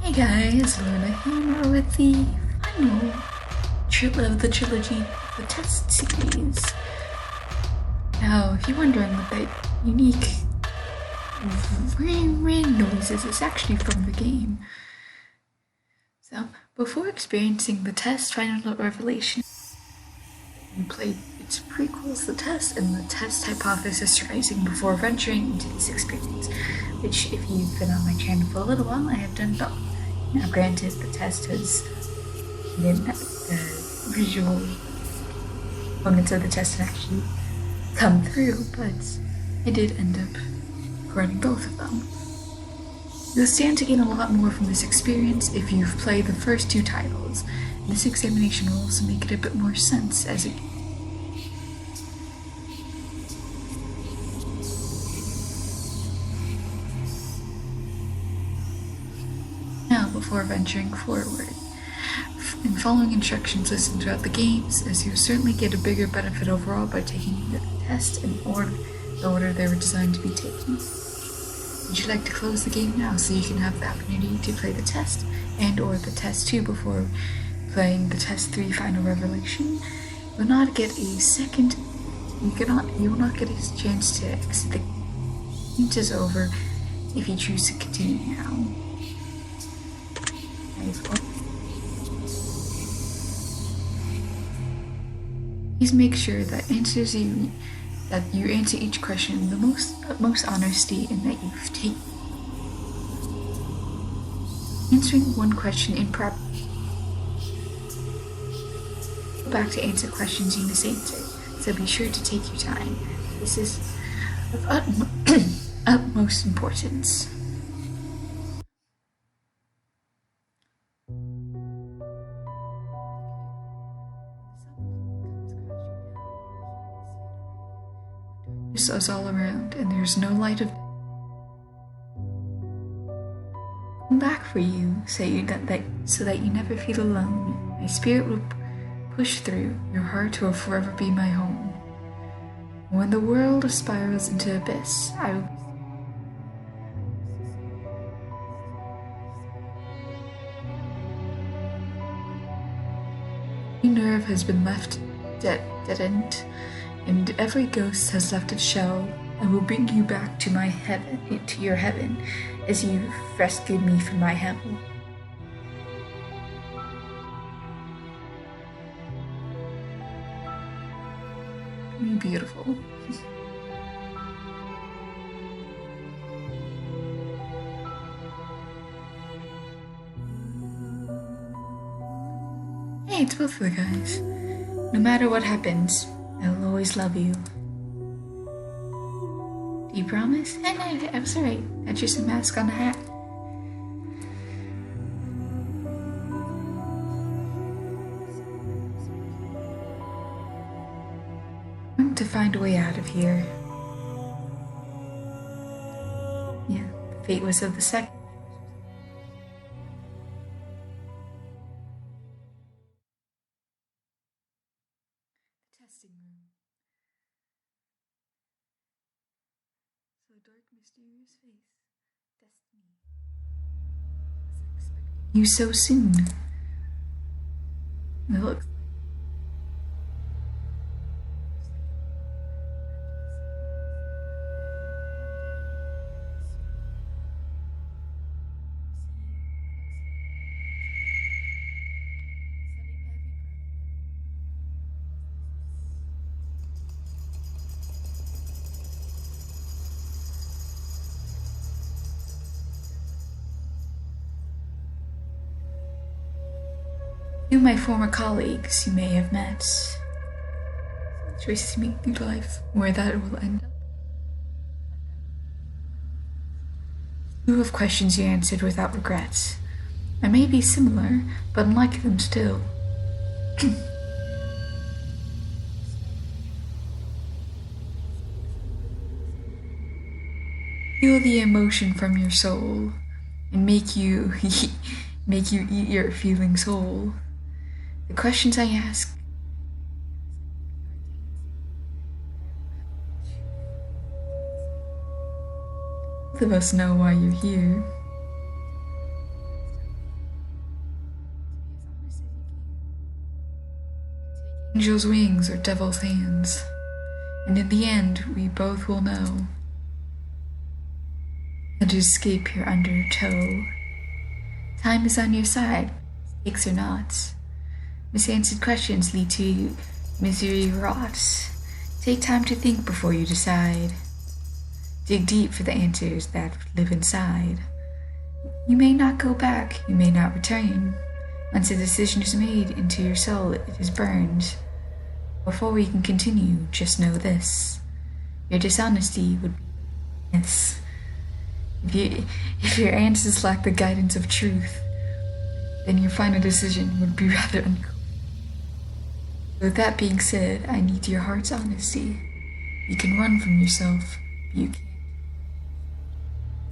Hey guys, Luna here with the final trip of the trilogy, the test series. Now, if you're wondering what that unique ring noise is, it's actually from the game. So, before experiencing the test final revelation, you played its prequels, the test, and the test hypothesis rising before venturing into this experience, which, if you've been on my channel for a little while, I have done both. Now, granted, the test has been the visual components of the test have actually come through, but I did end up recording both of them. You'll stand to gain a lot more from this experience if you've played the first two titles. This examination will also make it a bit more sense as it now before venturing forward. And following instructions listed throughout the games, as you'll certainly get a bigger benefit overall by taking the test in the order they were designed to be taken. Would you like to close the game now so you can have the opportunity to play the test and or the test 2 before playing the test 3 final revelation? You will not get a second you will not get a chance to exit the game. It is over if you choose to continue now. Please make sure that you answer each question in the utmost honesty and that you've taken. Answering one question improperly. Go back to answer questions you misanswered, so be sure to take your time. This is of utmost importance. Us all around, and there's no light of come back for you, so that you never feel alone. My spirit will push through. Your heart will forever be my home. When the world spirals into abyss, I will. Every nerve has been left deadened, and every ghost has left its shell. I will bring you back to my heaven, to your heaven, as you've rescued me from my hell. Beautiful. Hey, it's both of the guys. No matter what happens, I will always love you. Do you promise? I was alright. That's just a mask on a hat. I'm going to find a way out of here. Yeah, fate was of the second. Testing room. So dark, mysterious face. Destiny. Was expecting you so soon. It looks you, my former colleagues, you may have met. Choices make through life, where that will end up. You have questions you answered without regrets. I may be similar, but unlike them still. Feel the emotion from your soul and make you eat your feelings whole. The questions I ask both of us know why you're here. Angel's wings or devil's hands. And in the end, we both will know how to escape your undertow. Time is on your side, mistakes or not. Misanswered questions lead to misery rot. Take time to think before you decide. Dig deep for the answers that live inside. You may not go back, you may not return. Once a decision is made into your soul, it is burned. Before we can continue, just know this. Your dishonesty would be this. If your answers lack the guidance of truth, then your final decision would be rather unclear. With that being said, I need your heart's honesty. You can run from yourself, but you can't.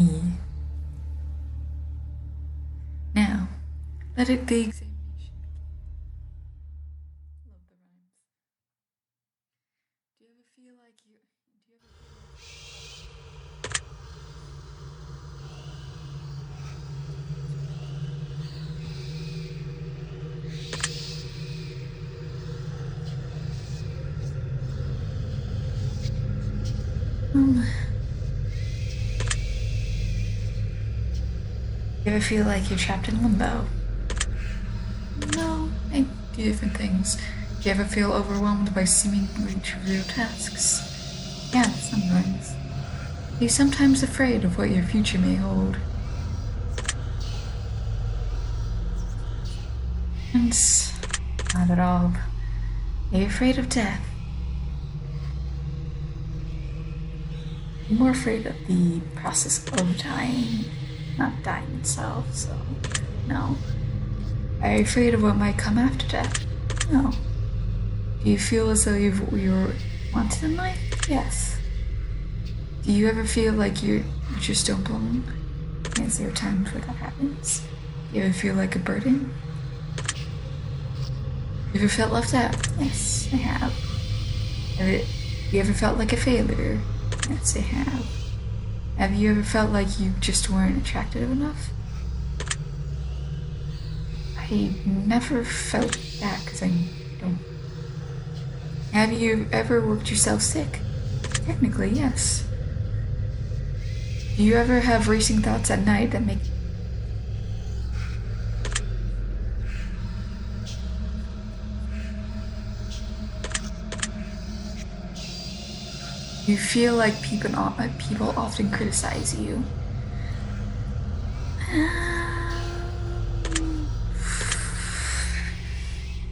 Me. Now, let it the examination begin. Love the rhymes. Do you ever feel like you... You ever feel like you're trapped in limbo? No, I do different things. Do you ever feel overwhelmed by seemingly trivial tasks? Yeah, sometimes. Are you sometimes afraid of what your future may hold? And not at all. Are you afraid of death? I'm more afraid of the process of dying, not dying itself, so no. Are you afraid of what might come after death? No. Do you feel as though you're wanted in life? Yes. Do you ever feel like you just don't belong? Is there times where that happens? Do you ever feel like a burden? You ever felt left out? Yes, I have. You ever felt like a failure? Yes, I have. Have you ever felt like you just weren't attractive enough? I never felt that because I don't. Have you ever worked yourself sick? Technically, yes. Do you ever have racing thoughts at night that make you feel like people often criticize you?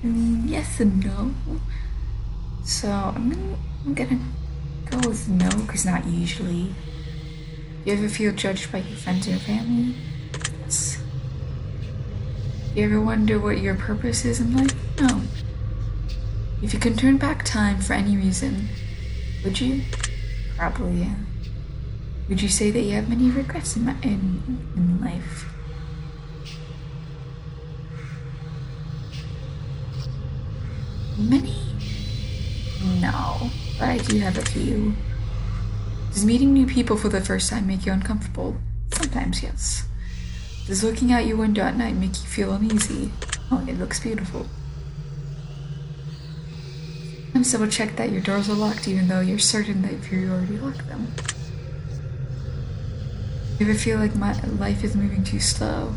I mean, yes and no. So I'm gonna go with no, because not usually. Do you ever feel judged by your friends or family? Yes. Do you ever wonder what your purpose is in life? No. If you can turn back time for any reason, would you? Probably, yeah. Would you say that you have many regrets in life? Many? No, but I do have a few. Does meeting new people for the first time make you uncomfortable? Sometimes, yes. Does looking out your window at night make you feel uneasy? Oh, it looks beautiful. Sometimes double check that your doors are locked even though you're certain that you already locked them. You ever feel like my life is moving too slow?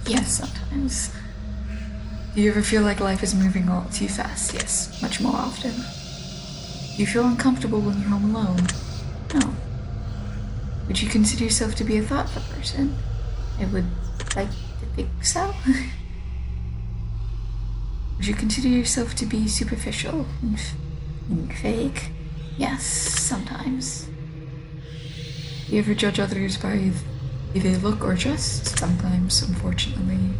Yes, sometimes. Do you ever feel like life is moving all too fast? Yes, much more often. Do you feel uncomfortable when you're home alone? No. Would you consider yourself to be a thoughtful person? I would like to think so. Would you consider yourself to be superficial and fake? Yes, sometimes. Do you ever judge others by either look or dress? Sometimes, unfortunately.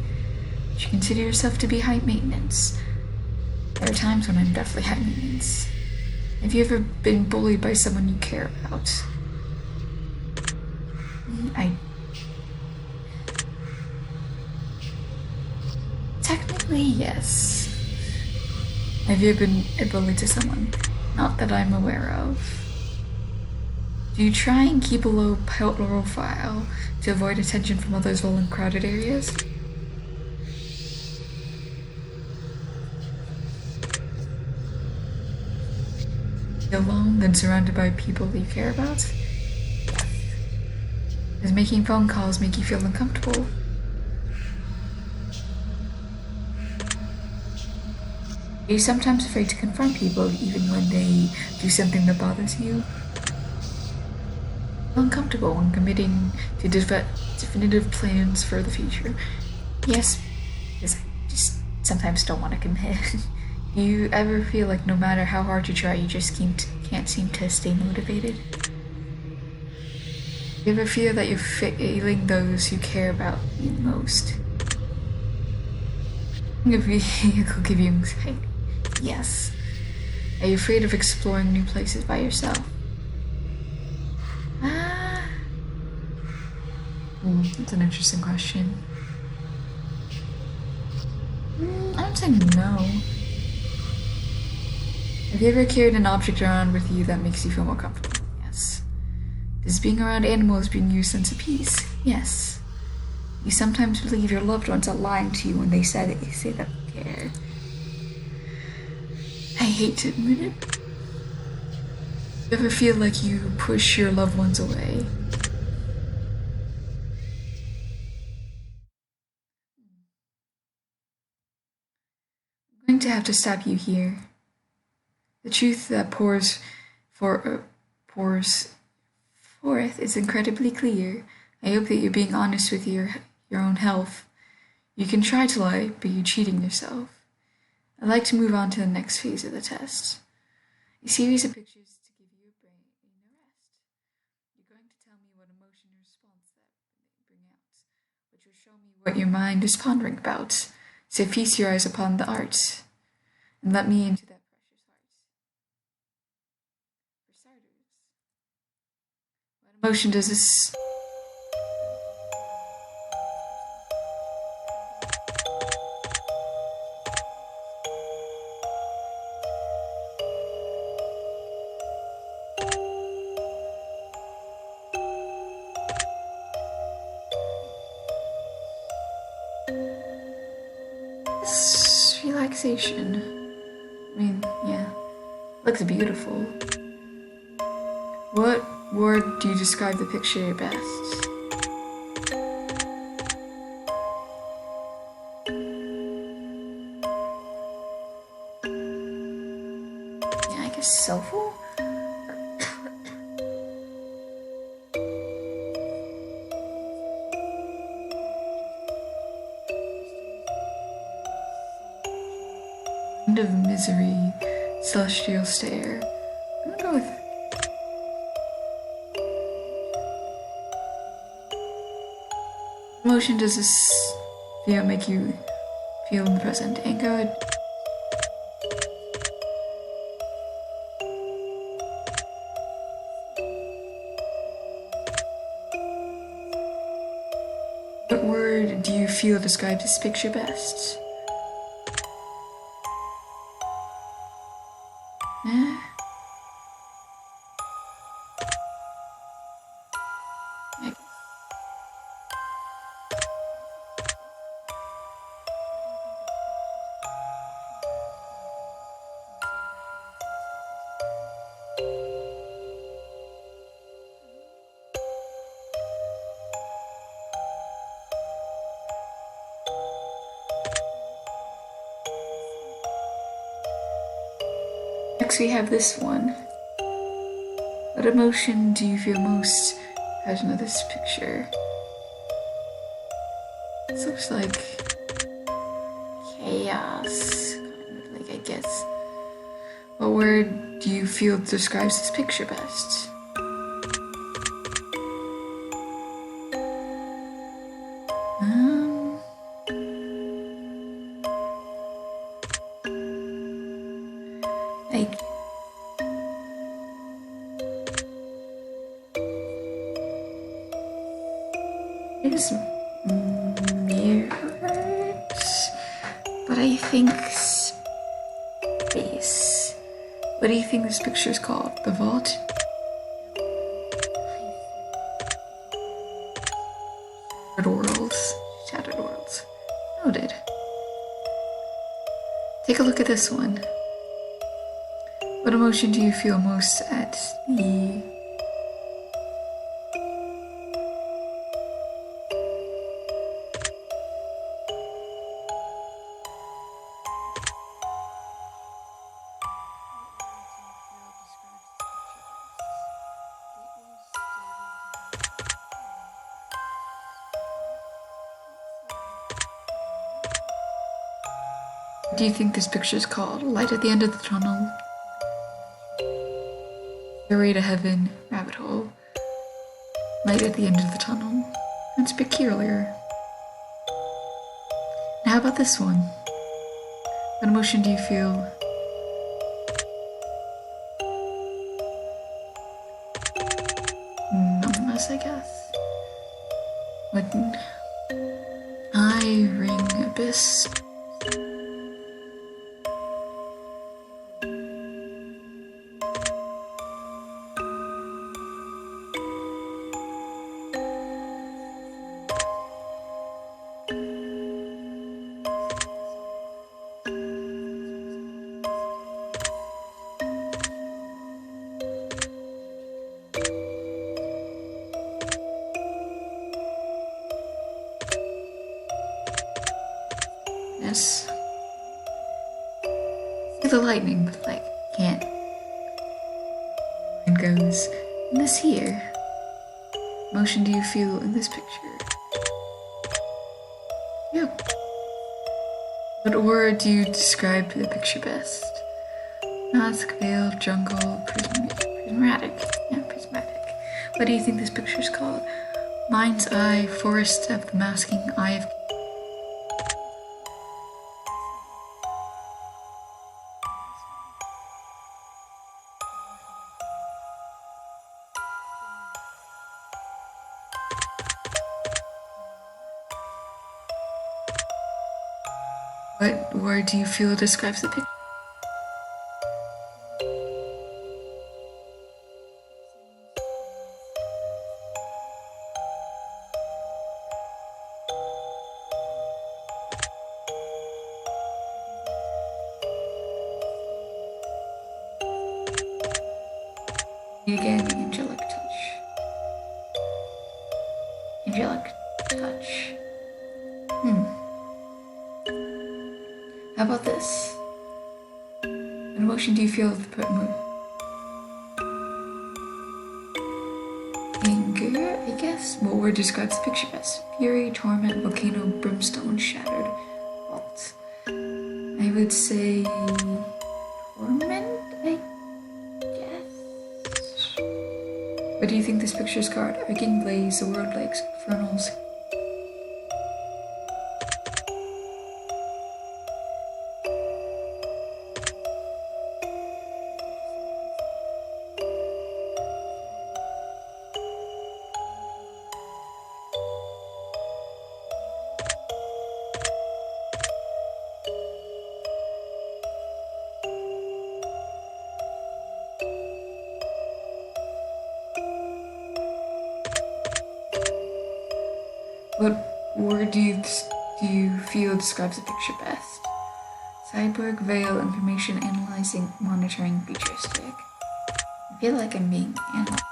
Would you consider yourself to be high maintenance? There are times when I'm definitely high maintenance. Have you ever been bullied by someone you care about? Technically, yes. Have you ever been bullied to someone? Not that I'm aware of. Do you try and keep a low profile to avoid attention from others while in crowded areas? Alone than surrounded by people that you care about? Does making phone calls make you feel uncomfortable? Are you sometimes afraid to confront people even when they do something that bothers you? Feel uncomfortable when committing to definitive plans for the future? Yes, because I just sometimes don't want to commit. Do you ever feel like no matter how hard you try, you just can't seem to stay motivated? Do you ever feel that you're failing those you care about the most? If vehicle give you anxiety? Yes. Are you afraid of exploring new places by yourself? That's an interesting question. I'm saying no. Have you ever carried an object around with you that makes you feel more comfortable? Yes. Does being around animals bring you a sense of peace? Yes. You sometimes believe your loved ones are lying to you when they say that they care. I hate to admit it. You ever feel like you push your loved ones away? I'm going to have to stop you here. The truth that pours forth is incredibly clear. I hope that you're being honest with your own health. You can try to lie, but you're cheating yourself. I'd like to move on to the next phase of the test. A series of pictures to give you a brain a rest. You're going to tell me what emotion or response that they bring out, which will show me what your mind is pondering about. So feast your eyes upon the arts, and let me into that precious heart. For starters, what emotion does this... Relaxation. I mean, yeah. Looks beautiful. What word do you describe the picture best? Yeah, I guess soulful? Of misery, celestial stare. I'm gonna go with... Emotion does this make you feel in the present? Anger? What word do you feel describes this picture best? Next we have this one. What emotion do you feel most passionate of this picture? This looks like chaos, I guess. What word do you feel describes this picture best? Like... It's mirrors, but I think space. What do you think this picture is called? The vault? this one? What emotion do you feel most at the... What do you think this picture is called? Light at the end of the tunnel. Stairway to heaven, rabbit hole. Light at the end of the tunnel. That's peculiar. Now how about this one? What emotion do you feel? Numbness, I guess. What? Eye ring abyss. Yes. See the lightning, but like can't. And goes in this here. Motion do you feel in this picture? Yep. What word do you describe the picture best? Mask, veil, jungle, prismatic. Yeah, prismatic. What do you think this picture is called? Mind's eye, forest of the masking, eye of... What word do you feel describes the picture? Again, angelic touch. Angelic touch. How about this? What emotion do you feel with the moon? Anger, I guess? What word describes the picture best? Fury, torment, volcano, brimstone, shattered, vault. I would say torment, I guess. What do you think this picture is called? Arcane blaze, the world lakes, infernals. What word do you feel describes the picture best? Cyborg, veil, information, analyzing, monitoring, futuristic. I feel like I'm being analyzed.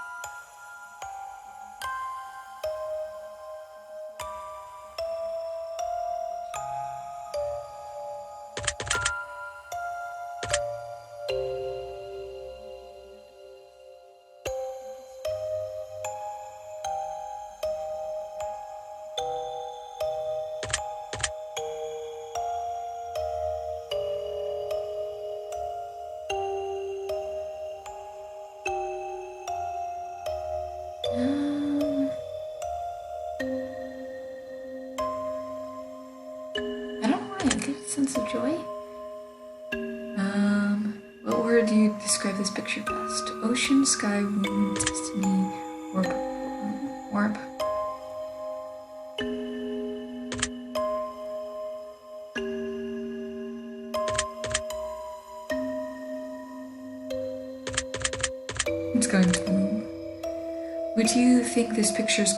I don't know why, I get a sense of joy. What word do you describe this picture best? Ocean, sky, moon, destiny, orb. It's going to the moon. What do you think this picture's...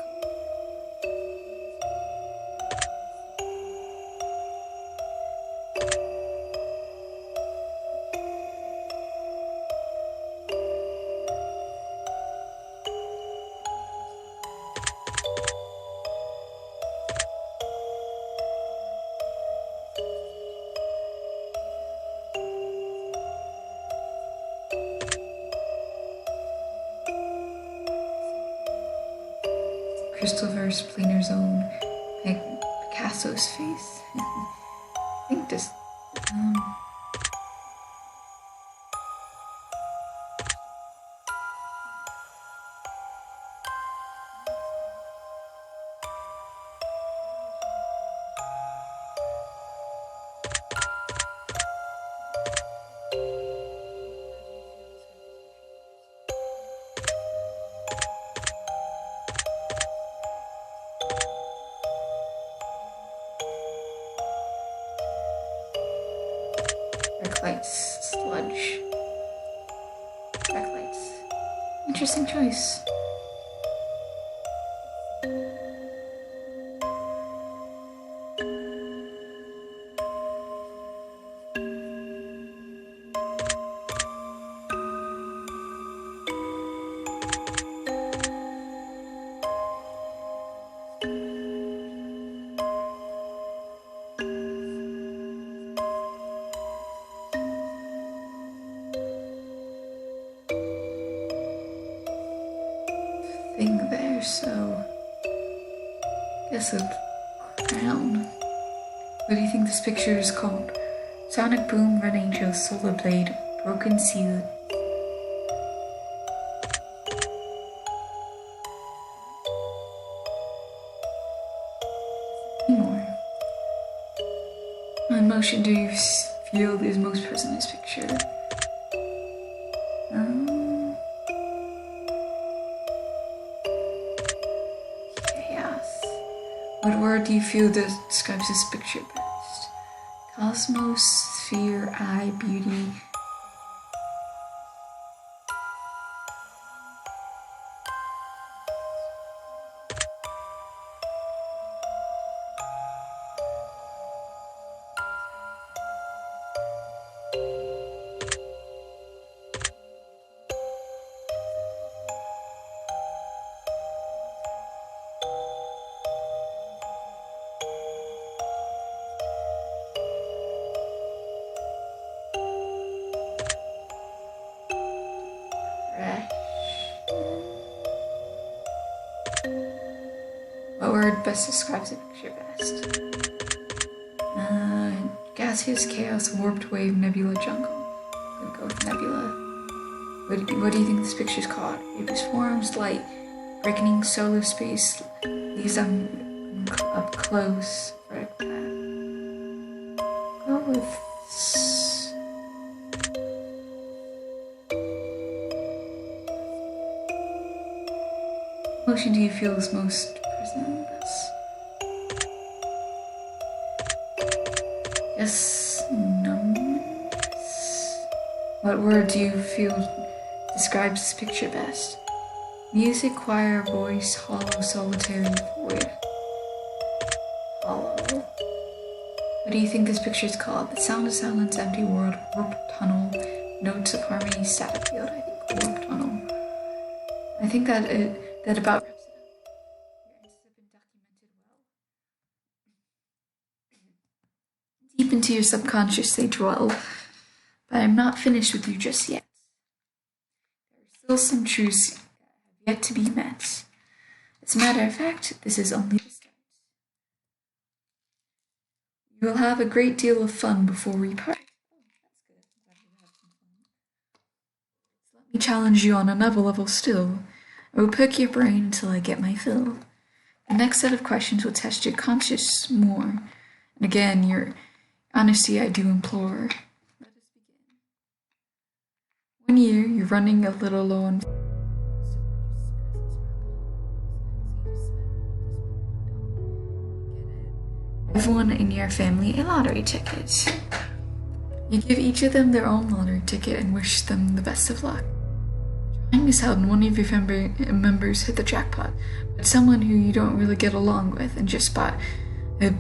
Crystalverse Planar Zone, Picasso's face. I think this. Backlights, sludge. Backlights. Interesting choice. Thing there, so I guess a crown. What do you think this picture is called? Sonic Boom, Red Angel, Solar Blade, Broken Seal. More. What emotion do you feel is most present in this picture? What word do you feel that describes this picture best? Cosmos, sphere, eye, beauty. What word best describes the picture best? Gaseous chaos, warped wave, nebula, jungle. I'm gonna go with nebula. What do you think this picture's called? Baby's forms, light, reckoning, solar space. These up close. Go with. What emotion do you feel is most present in this? Yes, numbness. What word do you feel describes this picture best? Music, choir, voice, hollow, solitary, void. Hollow. What do you think this picture is called? The sound of silence, empty world, warped tunnel, notes of harmony, static field. I think warped tunnel. I think that about wraps it up. Your answers have been documented well. Deep into your subconscious they dwell, but I'm not finished with you just yet. There are still some truths that have yet to be met. As a matter of fact, this is only the start. You will have a great deal of fun before we part. Oh, that's good. I'm glad you have some fun. So let me challenge you on another level still. I will poke your brain until I get my fill. The next set of questions will test your conscience more. And again, your honesty I do implore. Let us begin. 1 year, you're running a little low on. Everyone in your family a lottery ticket. You give each of them their own lottery ticket and wish them the best of luck. The drawing is held and one of your members hit the jackpot, but someone who you don't really get along with and just bought a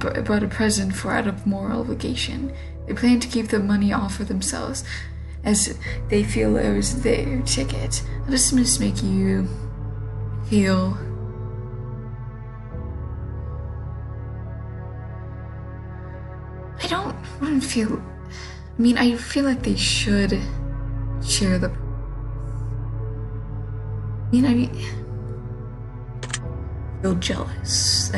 present for out of moral obligation. They plan to keep the money all for themselves as they feel it was their ticket. How does this make you feel? I wouldn't feel. I mean, I feel like they should share the. feel jealous.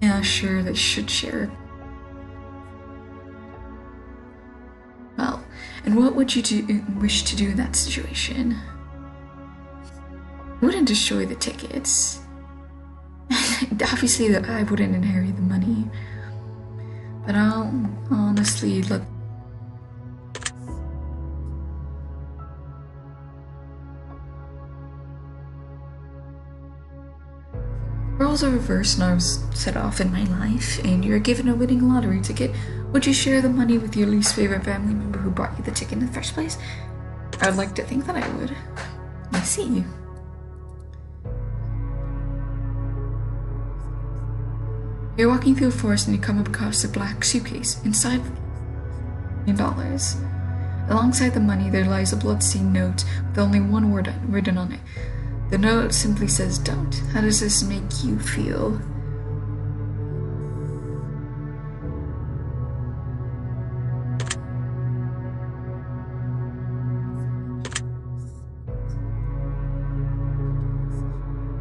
Yeah, sure, they should share. Well, and what would you wish to do in that situation? I wouldn't destroy the tickets. Obviously, I wouldn't inherit the money. But I'll honestly let. Roles are reversed and I was set off in my life, and you're given a winning lottery ticket. Would you share the money with your least favorite family member who bought you the ticket in the first place? I would like to think that I would. I see. You're walking through a forest and you come across a black suitcase. Inside $1 million. Alongside the money, there lies a bloodstained note with only one word written on it. The note simply says, "Don't." How does this make you feel?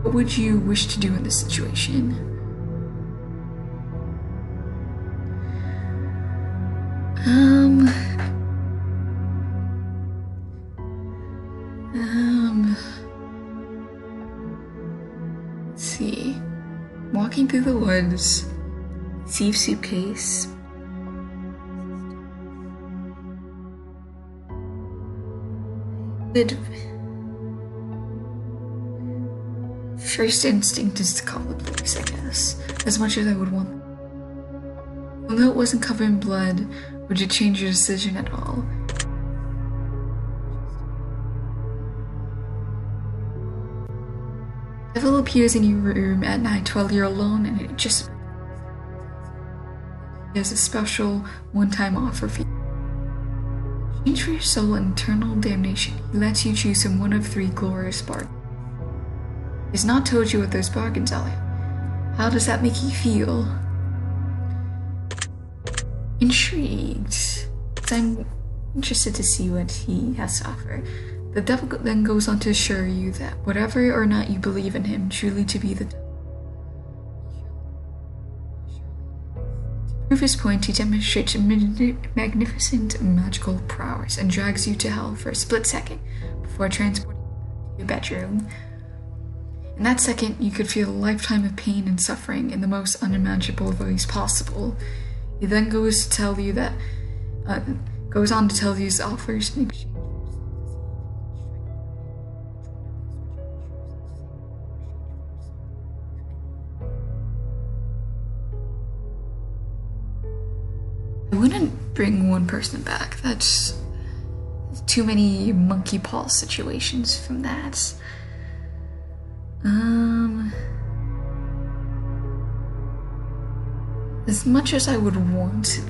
What would you wish to do in this situation? Let's see. Walking through the woods, thief suitcase. Good. First instinct is to call the police, I guess. As much as I would want. Although it wasn't covered in blood, would you change your decision at all? Devil appears in your room at night while you're alone, and it just has a special one-time offer for you. Change for your soul and eternal damnation. He lets you choose from one of 3 glorious bargains. He's not told you what those bargains are. How does that make you feel? Intrigued. I'm interested to see what he has to offer. The devil then goes on to assure you that whatever or not you believe in him truly to be the devil. To prove his point, he demonstrates magnificent magical prowess and drags you to hell for a split second before transporting you to your bedroom. In that second, you could feel a lifetime of pain and suffering in the most unimaginable ways possible. He then goes on to tell you his offers in exchange. I wouldn't bring one person back. That's too many monkey paw situations from that. As much as I would want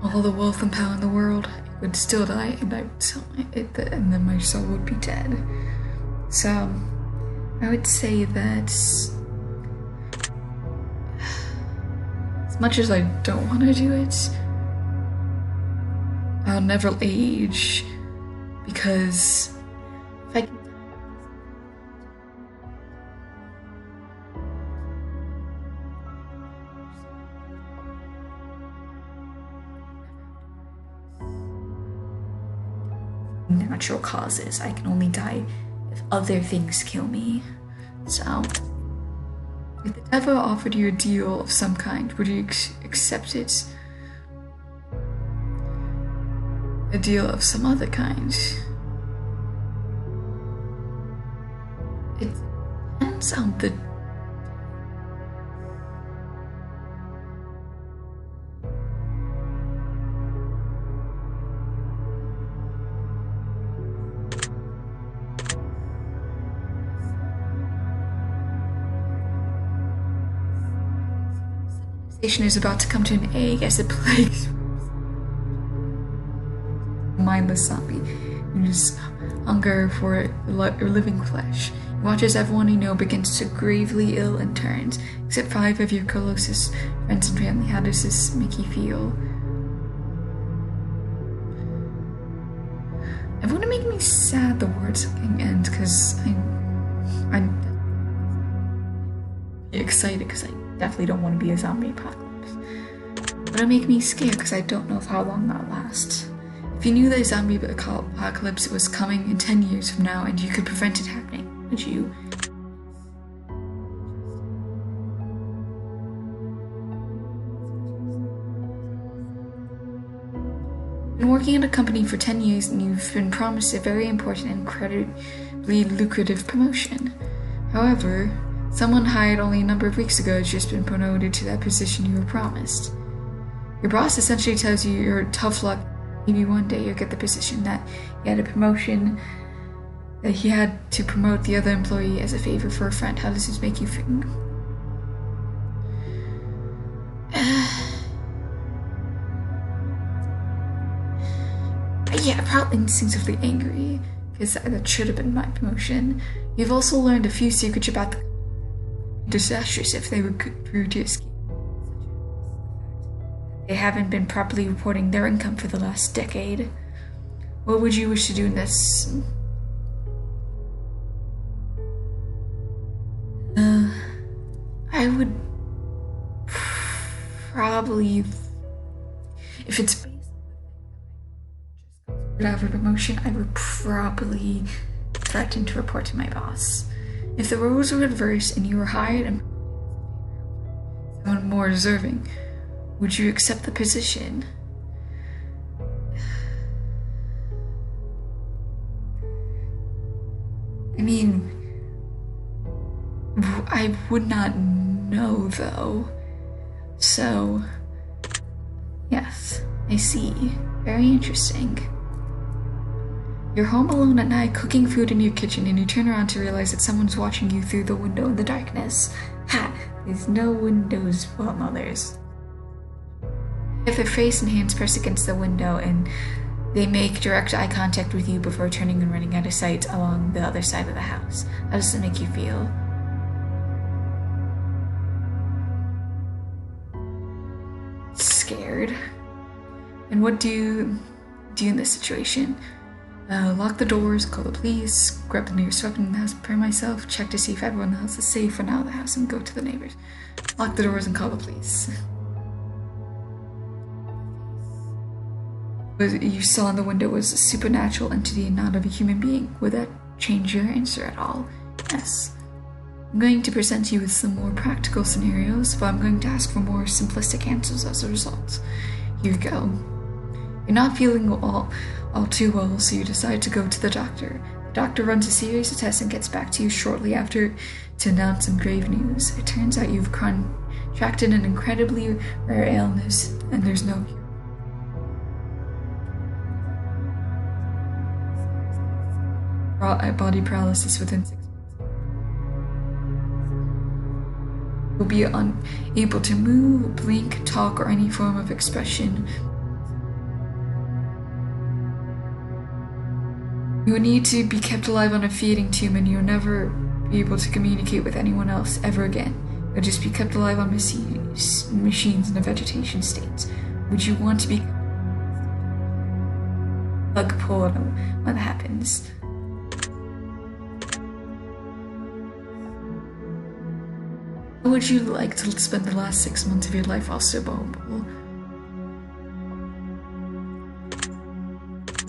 all the wealth and power in the world, I would still die, and I would sell it, and then my soul would be dead. So, I would say that as much as I don't want to do it, I'll never age, because if I can natural causes, I can only die if other things kill me. So, if the devil offered you a deal of some kind, would you accept it? A deal of some other kind? It depends on the is about to come to an egg as it plagues mindless zombie whose hunger for living flesh. He watches everyone you know begins to gravely ill and turns, except 5 of your closest friends and family. How does this make you feel? sad the world's getting end because I'm excited because I definitely don't want to be a zombie apocalypse. But it'll make me scared because I don't know how long that'll last. If you knew that a zombie apocalypse was coming in 10 years from now and you could prevent it happening, would you? You've been working at a company for 10 years and you've been promised a very important and incredibly lucrative promotion. However, someone hired only a number of weeks ago has just been promoted to that position you were promised. Your boss essentially tells you you're tough luck. Maybe one day you'll get the position, that he had a promotion, that he had to promote the other employee as a favor for a friend. How does this make you feel? Yeah, probably instinctively angry, because that should have been my promotion. You've also learned a few secrets about the disastrous if they were through to escape. They haven't been properly reporting their income for the last decade. What would you wish to do in this? I would probably, if it's based on the fact promotion, I would probably threaten to report to my boss. If the roles were reversed and you were hired and someone more deserving, would you accept the position? I mean, I would not know though. So, yes, I see. Very interesting. You're home alone at night cooking food in your kitchen and you turn around to realize that someone's watching you through the window in the darkness. Ha! There's no windows. Well, no, there's. They have their face and hands pressed against the window and they make direct eye contact with you before turning and running out of sight along the other side of the house. How does it make you feel? Scared. And what do you do in this situation? Lock the doors, call the police, grab the nearest weapon in the house, prepare myself, check to see if everyone else is safe and out of the house, and go to the neighbors. Lock the doors and call the police. What you saw in the window was a supernatural entity and not of a human being. Would that change your answer at all? Yes. I'm going to present you with some more practical scenarios, but I'm going to ask for more simplistic answers as a result. Here you go. You're not feeling all too well, so you decide to go to the doctor. The doctor runs a series of tests and gets back to you shortly after to announce some grave news. It turns out you've contracted an incredibly rare illness, and there's no cure. Body paralysis within 6 months. You'll be unable to move, blink, talk, or any form of expression. You will need to be kept alive on a feeding tube and you'll never be able to communicate with anyone else ever again. You'll just be kept alive on machines in a vegetation state. Would you want to be bug pulled when that happens? How would you like to spend the last 6 months of your life while survivable?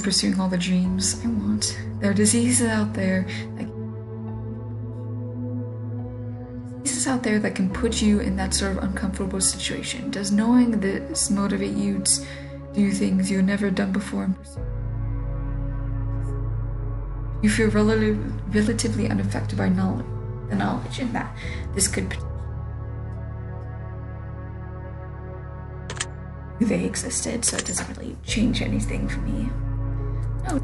Pursuing all the dreams I want. There are diseases out there that can put you in that sort of uncomfortable situation. Does knowing this motivate you to do things you've never done before? You feel relatively unaffected by the knowledge and that this could they existed, so it doesn't really change anything for me. No.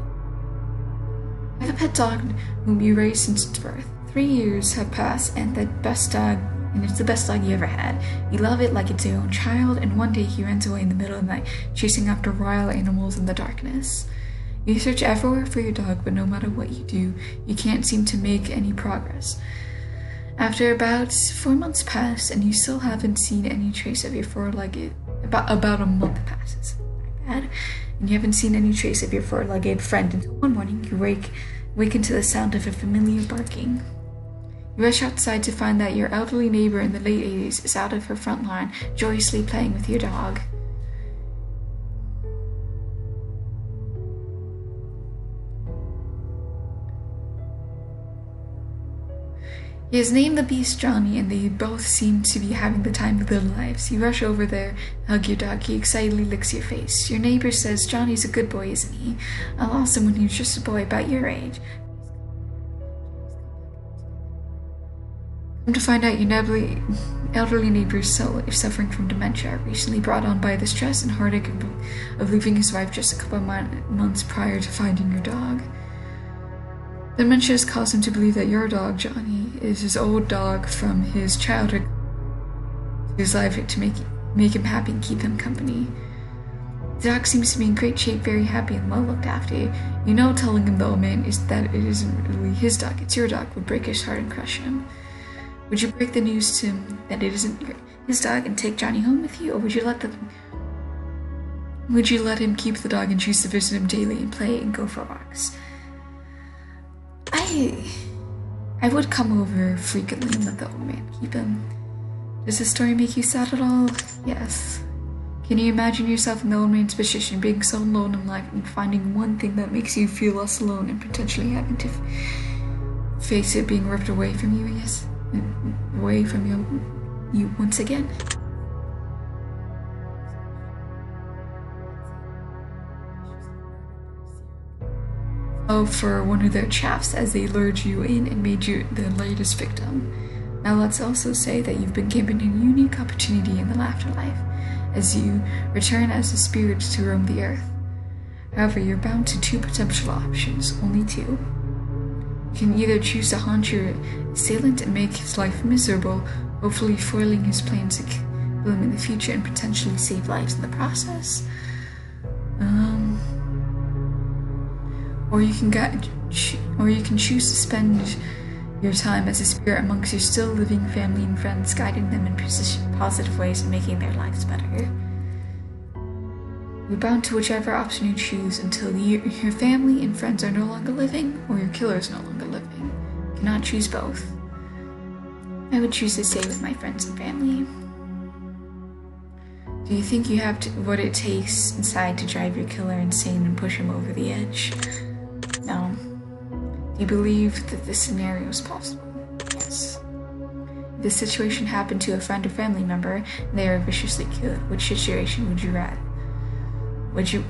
I have a pet dog whom you raised since its birth. 3 years have passed and it's the best dog you ever had. You love it like it's your own child, and one day he runs away in the middle of the night, chasing after wild animals in the darkness. You search everywhere for your dog, but no matter what you do, you can't seem to make any progress. After about 4 months pass, and you still haven't seen any trace of your four-legged. About a month passes, and and you haven't seen any trace of your four-legged friend until one morning you waken to the sound of a familiar barking. You rush outside to find that your elderly neighbor in the late 80s is out of her front lawn, joyously playing with your dog. He has named the beast Johnny, and they both seem to be having the time of their lives. You rush over there, hug your dog. He excitedly licks your face. Your neighbor says Johnny's a good boy, isn't he? I lost him when he was just a boy about your age. Come to find out, your elderly neighbor is suffering from dementia, recently brought on by the stress and heartache of leaving his wife just a couple of months prior to finding your dog. Dementia has caused him to believe that your dog, Johnny, is his old dog from his childhood to his life to make him happy and keep him company. The dog seems to be in great shape, very happy and well looked after. You know, telling him the old man is that it isn't really his dog, it's your dog, would break his heart and crush him. Would you break the news to him that it isn't his dog and take Johnny home with you, or would you let him keep the dog and choose to visit him daily and play and go for walks? I would come over frequently and let the old man keep him. Does this story make you sad at all? Yes. Can you imagine yourself in the old man's position, being so alone in life and finding one thing that makes you feel less alone and potentially having to face it being ripped away from you, I guess? Away from you once again? For one of their chaps as they lured you in and made you their latest victim. Now let's also say that you've been given a unique opportunity in the afterlife as you return as a spirit to roam the earth. However, you're bound to two potential options, only two. You can either choose to haunt your assailant and make his life miserable, hopefully foiling his plans to kill him in the future and potentially save lives in the process. Or you can choose to spend your time as a spirit amongst your still living family and friends, guiding them in positive ways and making their lives better. You're bound to whichever option you choose until your family and friends are no longer living, or your killer is no longer living. You cannot choose both. I would choose to stay with my friends and family. Do you think you have what it takes inside to drive your killer insane and push him over the edge? No. Do you believe that this scenario is possible? Yes. If this situation happened to a friend or family member and they are viciously killed, which situation would you rather? Would you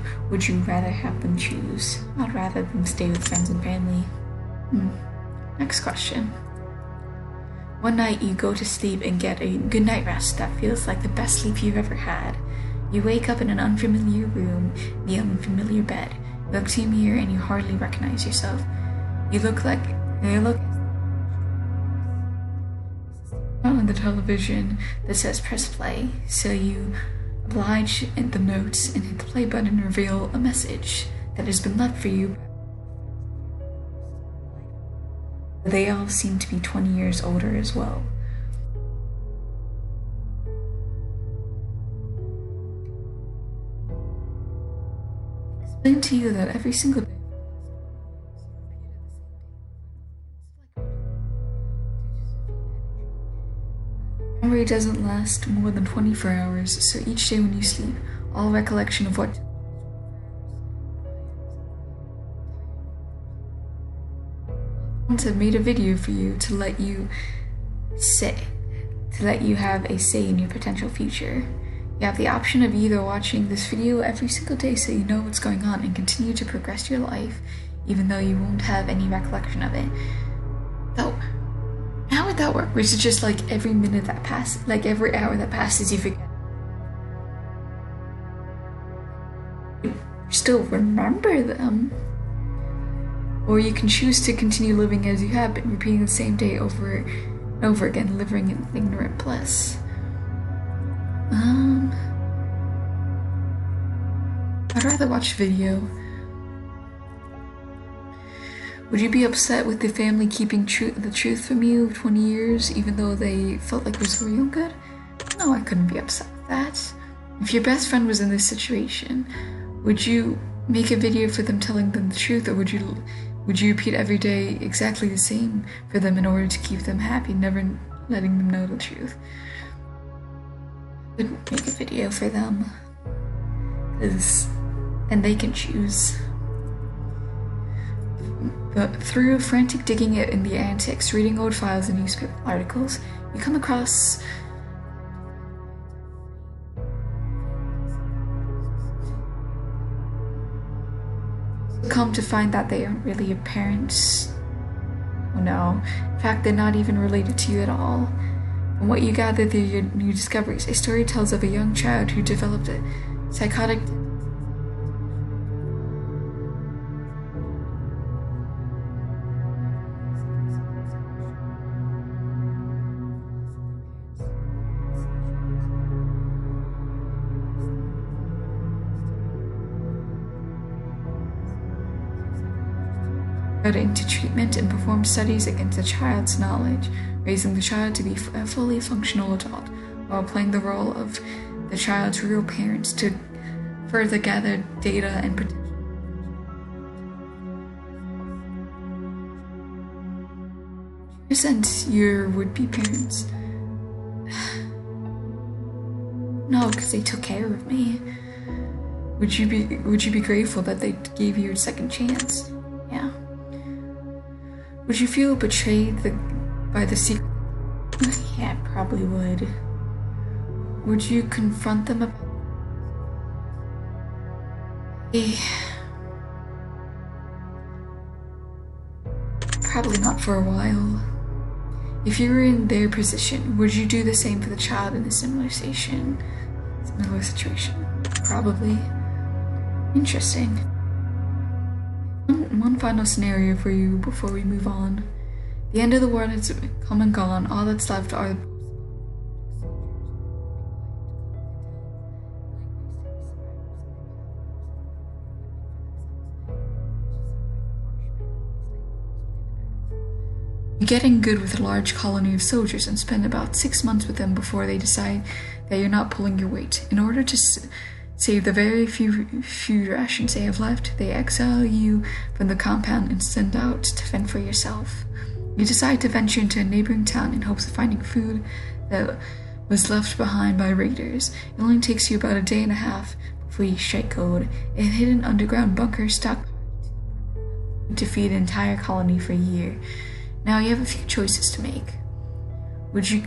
rather have them choose? I'd rather them stay with friends and family. Next question. One night you go to sleep and get a good night rest that feels like the best sleep you've ever had. You wake up in an unfamiliar room, in the unfamiliar bed. You look to your mirror and you hardly recognize yourself. You look on the television that says press play, so you oblige in the notes and hit the play button and reveal a message that has been left for you. They all seem to be 20 years older as well. Explain to you that every single day memory doesn't last more than 24 hours, so each day when you sleep, all recollection of what have made a video for you to let you have a say in your potential future. You have the option of either watching this video every single day so you know what's going on and continue to progress your life, even though you won't have any recollection of it. Though, how would that work? Was it just like every minute that passes, like every hour that passes, you forget? You still remember them. Or you can choose to continue living as you have been, repeating the same day over and over again, living in ignorant bliss. I'd rather watch video. Would you be upset with the family keeping the truth from you 20 years, even though they felt like it was for your own good? No, I couldn't be upset with that. If your best friend was in this situation, Would you make a video for them telling them the truth, or would you repeat every day exactly the same for them in order to keep them happy, never letting them know the truth? I would make a video for them, because then they can choose. But through frantic digging in the antics, reading old files and newspaper articles, you come across to find that they aren't really your parents. Oh no, in fact, they're not even related to you at all. From what you gather through your new discoveries, a story tells of a young child who developed a psychotic into treatment and performed studies against the child's knowledge, raising the child to be a fully functional adult, while playing the role of the child's real parents to further gather data and potential. Resent your would-be parents. No, because they took care of me. Would you be grateful that they gave you a second chance? Yeah. Would you feel betrayed by the secret? Yeah, I probably would. Would you confront them about Probably not for a while. If you were in their position, would you do the same for the child in a similar situation? Probably. Interesting. One final scenario for you before we move on. The end of the world has come and gone. All that's left are the You're getting good with a large colony of soldiers and spend about 6 months with them before they decide that you're not pulling your weight. In order to save the very few rations they have left, they exile you from the compound and send out to fend for yourself. You decide to venture into a neighboring town in hopes of finding food that was left behind by raiders. It only takes you about a day and a half before you strike gold. A hidden underground bunker stockpiled to feed an entire colony for a year. Now you have a few choices to make. Would you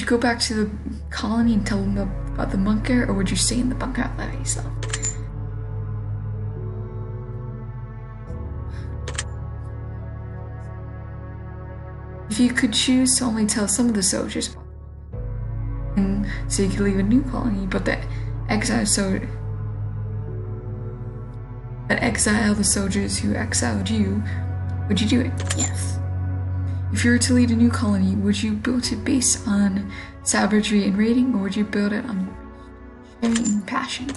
go back to the colony and tell them about the bunker, or would you stay in the bunker out by yourself? If you could choose to only tell some of the soldiers, and so you could leave a new colony, but exile the soldiers who exiled you, would you do it? Yes. If you were to lead a new colony, would you build it based on savagery and raiding, or would you build it on sharing and passion?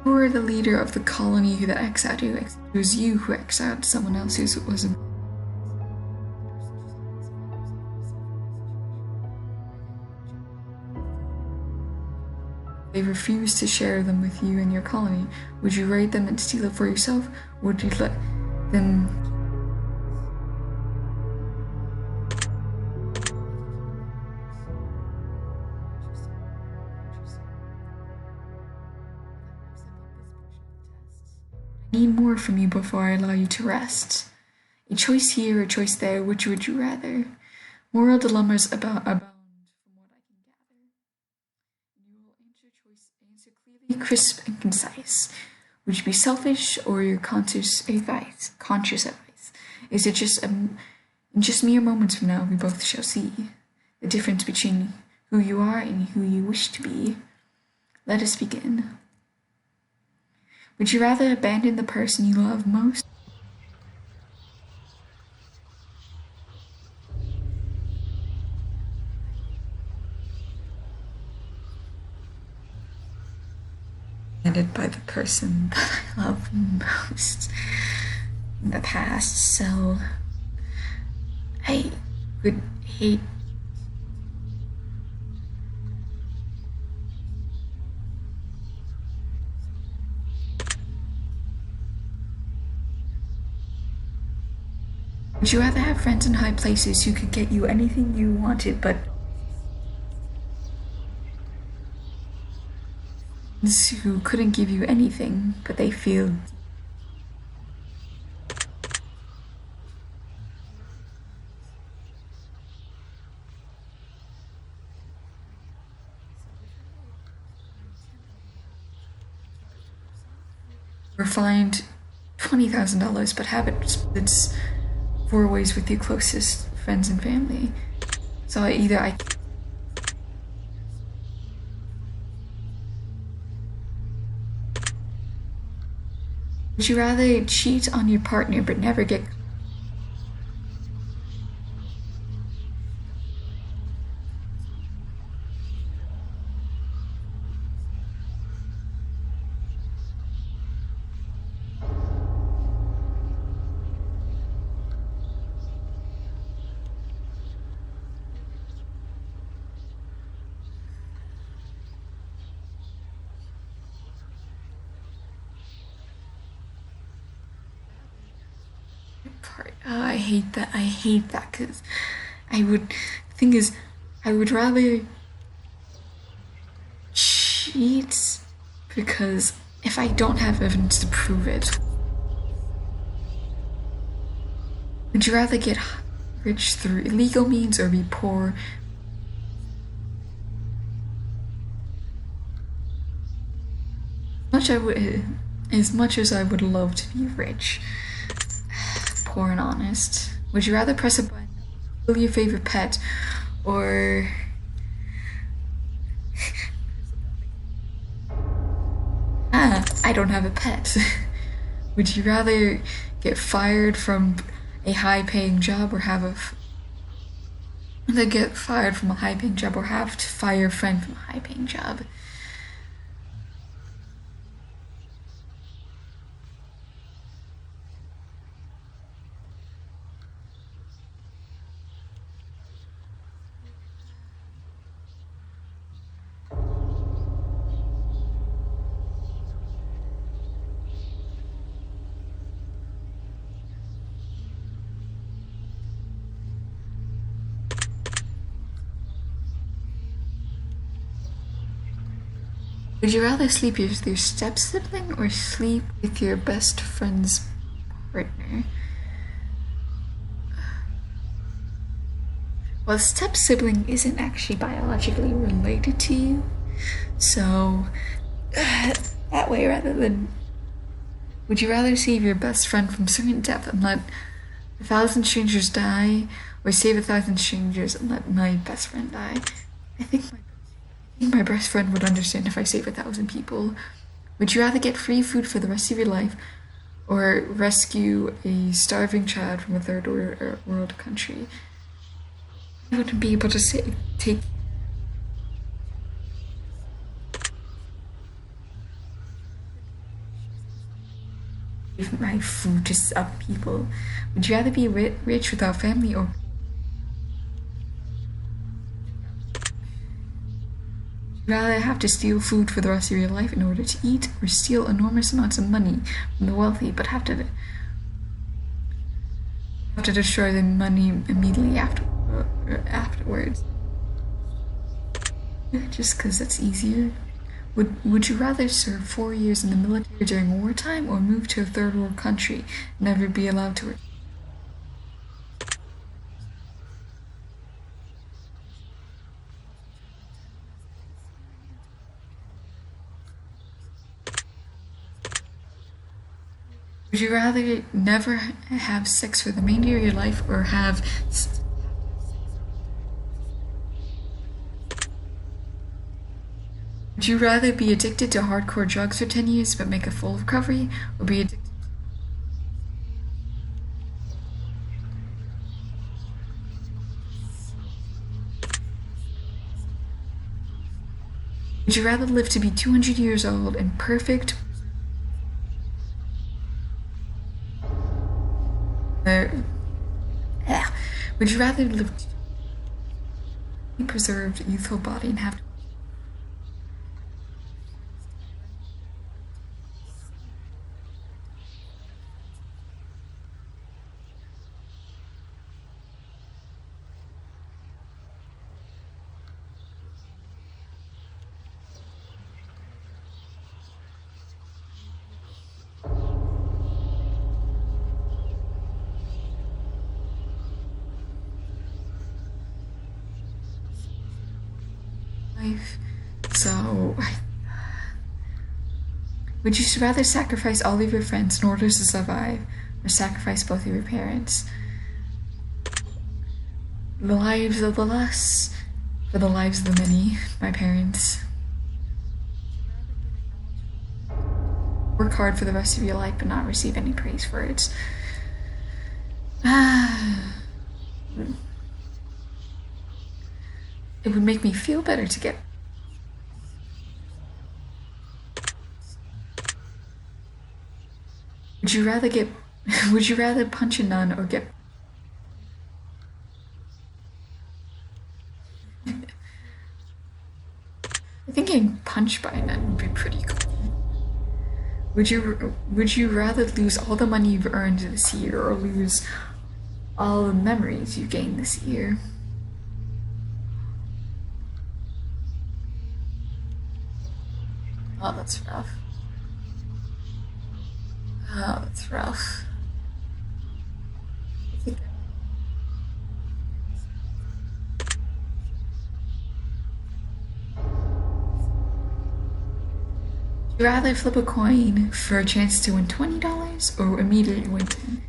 Who were the leader of the colony that exiled you? It was you who exiled someone else who wasn't. They refused to share them with you and your colony. Would you raid them and steal it for yourself? Or would you let them I need more from you before I allow you to rest. A choice here, a choice there, which would you rather? Moral dilemmas abound from what I can gather. You will answer clearly, crisp, and concise. Would you be selfish or your conscious advice? Is it just in just mere moments from now we both shall see the difference between who you are and who you wish to be? Let us begin. Would you rather abandon the person you love most? By the person that I love most in the past, so I would hate Would you rather have friends in high places who could get you anything you wanted, but who couldn't give you anything, but they feel or find $20,000, but have it split 4 ways with your closest friends and family? So I would you rather cheat on your partner but never get part? Oh, I hate that. I hate that because I would. The thing is, I would rather cheat because if I don't have evidence to prove it, would you rather get rich through illegal means or be poor? As much as I would love to be rich, poor and honest. Would you rather press a button, kill your favorite pet, or I don't have a pet. Would you rather get fired from a high-paying job or have get fired from a high-paying job or have to fire a friend from a high-paying job? Would you rather sleep with your step sibling or sleep with your best friend's partner? Well, step sibling isn't actually biologically related to you, so that way rather than. Would you rather save your best friend from certain death and let 1,000 strangers die, or save 1,000 strangers and let my best friend die? I think my best friend would understand if I save 1,000 people. Would you rather get free food for the rest of your life or rescue a starving child from a third world country? I wouldn't be able to take my food to other people. Would you rather be rich without family or rather have to steal food for the rest of your life in order to eat, or steal enormous amounts of money from the wealthy but have to destroy the money immediately afterwards? Just because that's easier. Would you rather serve 4 years in the military during wartime or move to a third world country and never be allowed to return? Would you rather never have sex for the remainder of your life or have Would you rather be addicted to hardcore drugs for 10 years but make a full recovery, or be addicted? Would you rather live to be 200 years old and perfect? Would you rather live to preserved youthful body and have life. So, would you rather sacrifice all of your friends in order to survive, or sacrifice both of your parents? The lives of the less, for the lives of the many, my parents. Work hard for the rest of your life but not receive any praise for it. It would make me feel better to get. Would you rather punch a nun or get. I think getting punched by a nun would be pretty cool. Would you rather lose all the money you've earned this year or lose all the memories you gained this year? Oh, that's rough. Oh, that's rough. Would you rather flip a coin for a chance to win $20 or immediately win 10?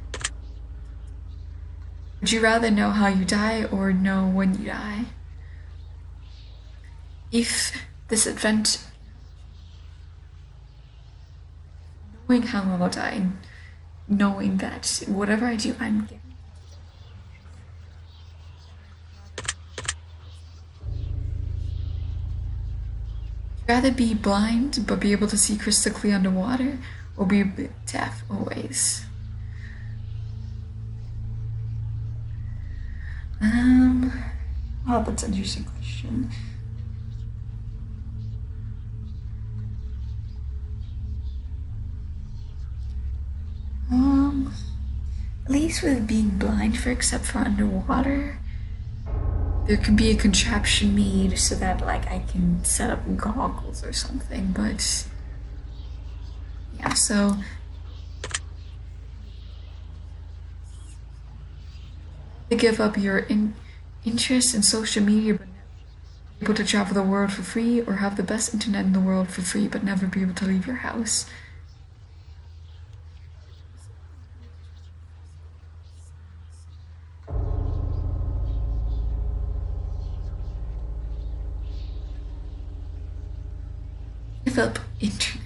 Would you rather know how you die or know when you die? If this event, knowing how I'll die, knowing that whatever I do, I'm getting. Would you rather be blind but be able to see crystal clear underwater, or be deaf always? Oh, that's an interesting question. At least with being blind, except for underwater, there can be a contraption made so that like I can set up goggles or something, but yeah, so to give up your interest in social media but never be able to travel the world for free, or have the best internet in the world for free but never be able to leave your house? Give up internet.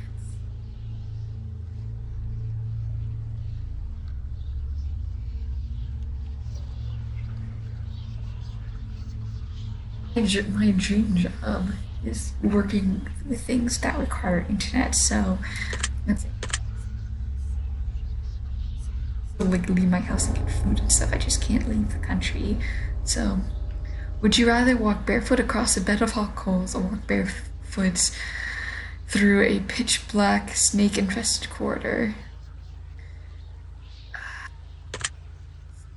My dream job is working with things that require internet, so that's it. So, like, leave my house and get food and stuff. I just can't leave the country. So, would you rather walk barefoot across a bed of hot coals or walk barefoot through a pitch black snake infested corridor?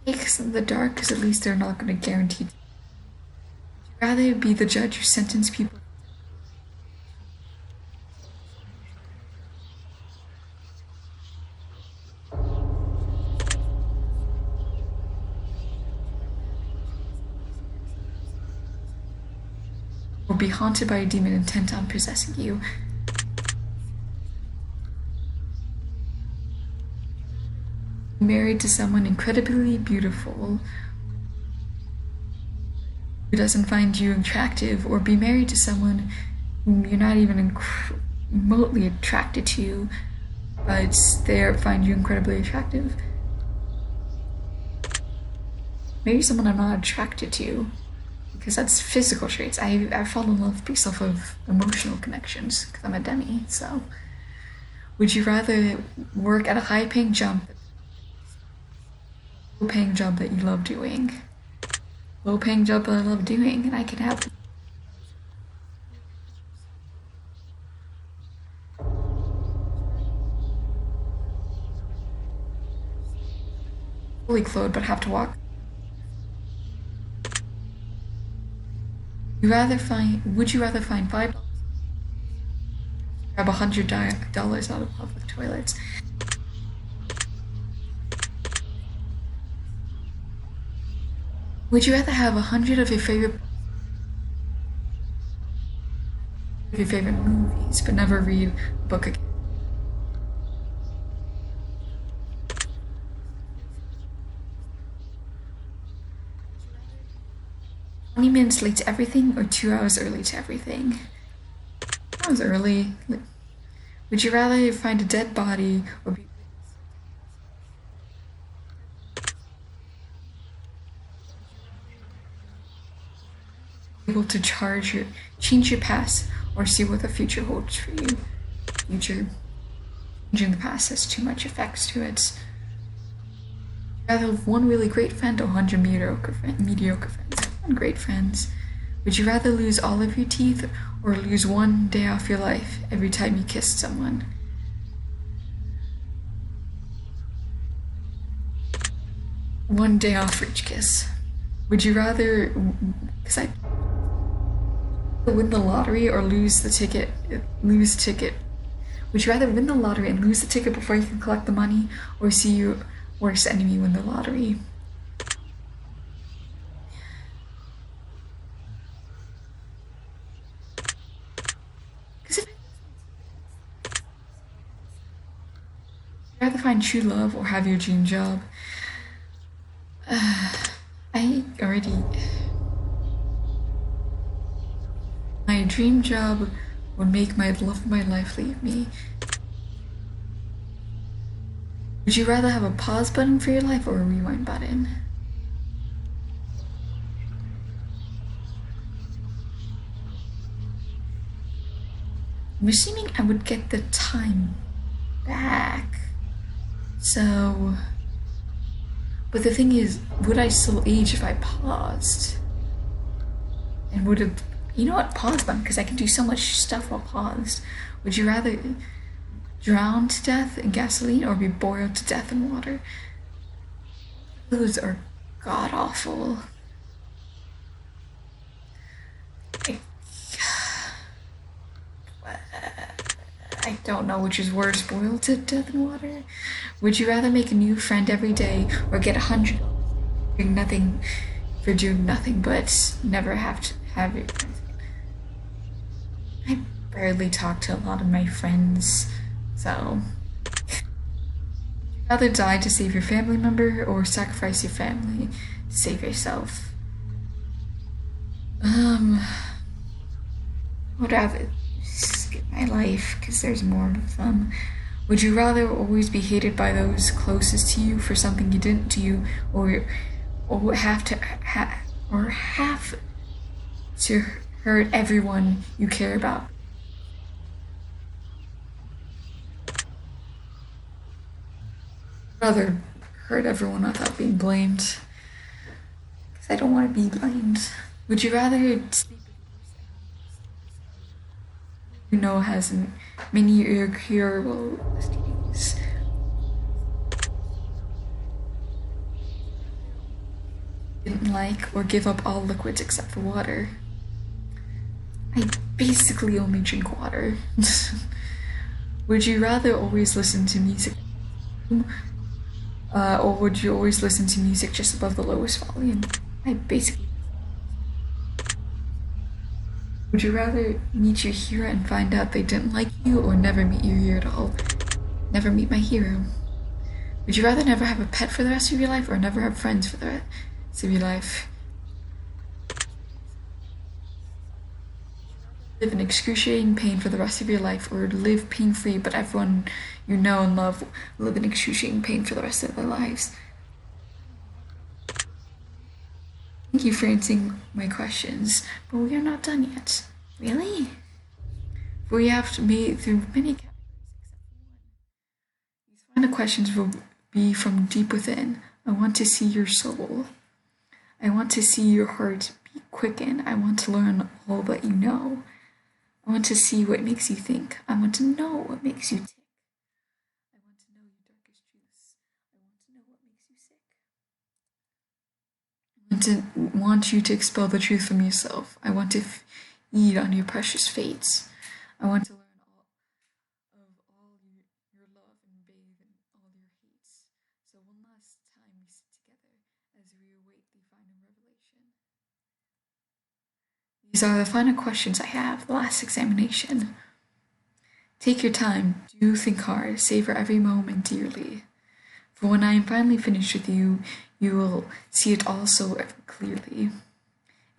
Snakes in the dark, because at least they're not going to guarantee. Would you rather be the judge who sentence people or be haunted by a demon intent on possessing you? Married to someone incredibly beautiful who doesn't find you attractive, or be married to someone whom you're not even remotely attracted to, but they find you incredibly attractive? Maybe someone I'm not attracted to, because that's physical traits. I fall in love based off of emotional connections, because I'm a demi, so. Would you rather work at a high-paying job that you love doing? Low-paying job that I love doing, and I can have fully clothed but have to walk. Would you rather find $5, grab $100 out of public toilets? Would you rather have 100 of your favorite your favorite movies, but never read a book again. 20 minutes late to everything or 2 hours early to everything? 2 hours early. Would you rather find a dead body or be able to change your past or see what the future holds for you? Future. Changing the past has too much effects to it. Rather have one really great friend or 100 mediocre friends? One great friends. Would you rather lose all of your teeth or lose one day off your life every time you kissed someone? One day off for each kiss. Would you rather, because I win the lottery or lose the ticket? Lose ticket. Would you rather win the lottery and lose the ticket before you can collect the money, or see your worst enemy win the lottery? Because if you'd rather find true love or have your dream job, I already. My dream job would make my love of my life leave me. Would you rather have a pause button for your life or a rewind button? I'm assuming I would get the time back. So. But the thing is, would I still age if I paused? And would it. You know what? Pause button, because I can do so much stuff while paused. Would you rather drown to death in gasoline or be boiled to death in water? Those are god awful. I don't know which is worse, boiled to death in water. Would you rather make a new friend every day or get 100 doing nothing for doing nothing but never have to have your friends? I barely talk to a lot of my friends, so. Would you rather die to save your family member or sacrifice your family to save yourself? Would rather skip my life because there's more of them. Would you rather always be hated by those closest to you for something you didn't do, or have to hurt everyone you care about? Rather hurt everyone without being blamed, because I don't want to be blamed. Would you rather sleep you know has many incurable STDs? Didn't like or give up all liquids except for water? I basically only drink water. Would you rather always listen to music, or would you always listen to music just above the lowest volume? I basically. Would you rather meet your hero and find out they didn't like you, or never meet your hero at all? Never meet my hero. Would you rather never have a pet for the rest of your life, or never have friends for the rest of your life? Live in excruciating pain for the rest of your life, or live pain-free but everyone you know and love live in excruciating pain for the rest of their lives? Thank you for answering my questions, but we are not done yet. Really? We have made through many categories except for one. These final questions will be from deep within. I want to see your soul. I want to see your heart beat quicken. I want to learn all that you know. I want to see what makes you think. I want to know what makes you tick. I want to know your darkest truths. I want to know what makes you sick. I want you to expel the truth from yourself. I want to feed on your precious fates. I want to learn all your love and bathe in all your hates. So one last time we sit together as we await the final revelation. The These are the final questions I have, the last examination. Take your time, do think hard, savor every moment dearly. For when I am finally finished with you, you will see it all so clearly.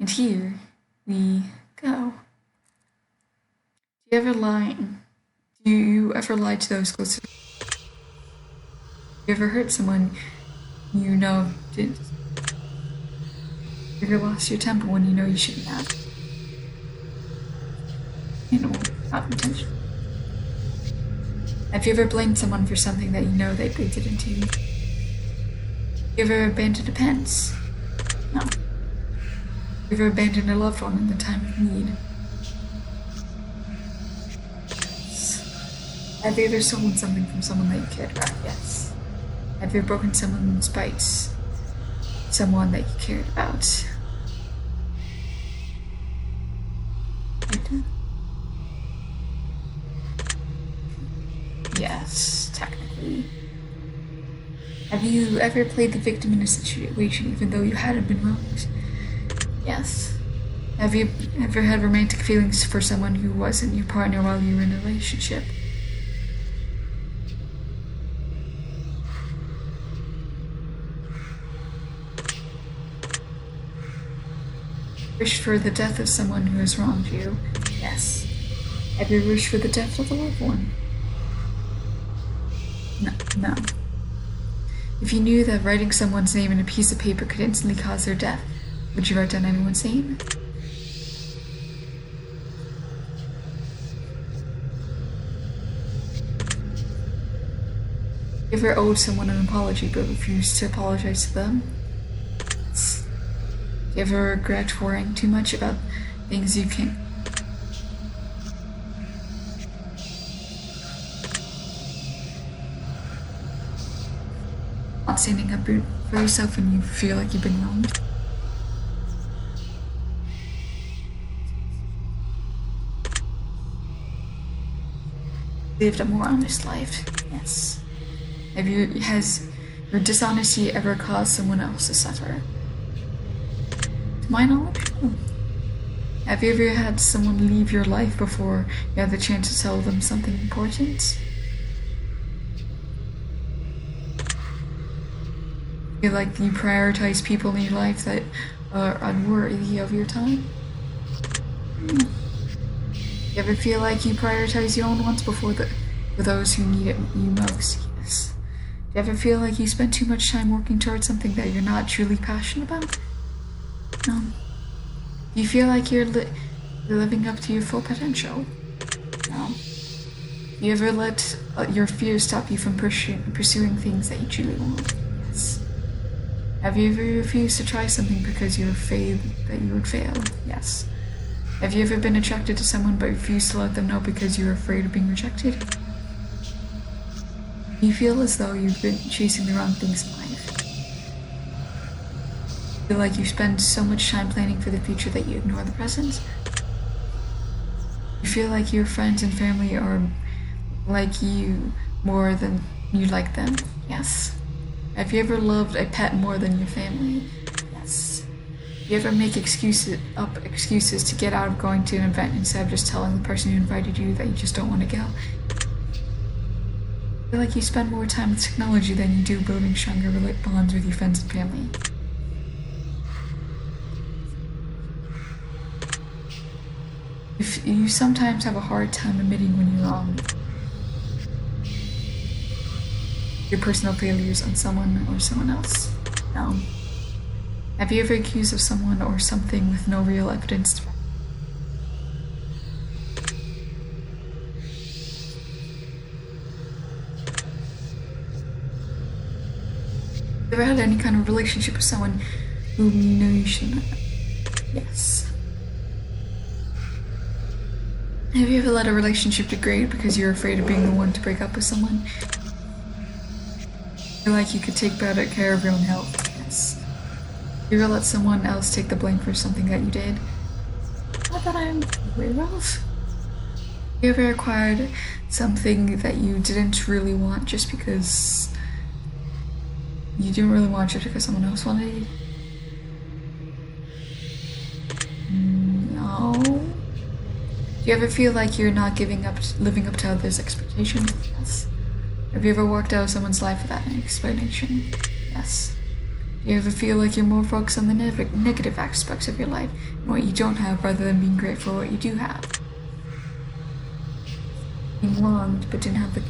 And here we go. Do you ever lie to those close to you? You ever hurt someone you know did? You ever lost your temper when you know you shouldn't have? Not intentional. Have you ever blamed someone for something that you know that they didn't do? You ever abandoned a pants? No. You ever abandoned a loved one in the time of need? Have you ever stolen something from someone that you cared about? Yes. Have you ever broken someone's spite? Someone that you cared about? Yes, technically. Have you ever played the victim in a situation even though you hadn't been wronged? Yes. Have you ever had romantic feelings for someone who wasn't your partner while you were in a relationship? Wished for the death of someone who has wronged you? Yes. Have you wished for the death of a loved one? No. If you knew that writing someone's name in a piece of paper could instantly cause their death, would you write down anyone's name? You ever owed someone an apology but refused to apologize to them? Yes. Do you ever regret worrying too much about things you can't? Not standing up for yourself when you feel like you've been wronged? Lived a more honest life? Yes. Has your dishonesty ever caused someone else to suffer? To my knowledge, no. Have you ever had someone leave your life before you had the chance to tell them something important? Feel like you prioritize people in your life that are unworthy of your time? You ever feel like you prioritize your own wants for those who need it you most? Yes. Do you ever feel like you spend too much time working towards something that you're not truly passionate about? No. Do you feel like you're living up to your full potential? No. Do you ever let your fears stop you from pursuing things that you truly want? Yes. Have you ever refused to try something because you're afraid that you would fail? Yes. Have you ever been attracted to someone but refused to let them know because you were afraid of being rejected? Do you feel as though you've been chasing the wrong things in life? Feel like you spend so much time planning for the future that you ignore the present? You feel like your friends and family are like you more than you like them? Yes. Have you ever loved a pet more than your family? Yes. Do you ever make excuses to get out of going to an event instead of just telling the person who invited you that you just don't want to go? I feel like you spend more time with technology than you do building stronger bonds with your friends and family. If you sometimes have a hard time admitting when you're wrong. Your personal failures on someone or someone else? No. Have you ever accused of someone or something with no real evidence? Ever had any kind of relationship with someone whom you know you shouldn't have? Yes. Have you ever let a relationship degrade because you're afraid of being the one to break up with someone? Feel like you could take better care of your own health? Yes. You ever let someone else take the blame for something that you did? Not that I'm aware of. You ever acquired something that you didn't really want just because you didn't really want it because someone else wanted it? No. Do you ever feel like you're not living up to others' expectations? Yes. Have you ever walked out of someone's life without an explanation? Yes. Do you ever feel like you're more focused on the negative aspects of your life and what you don't have rather than being grateful for what you do have? Being wronged but didn't have the...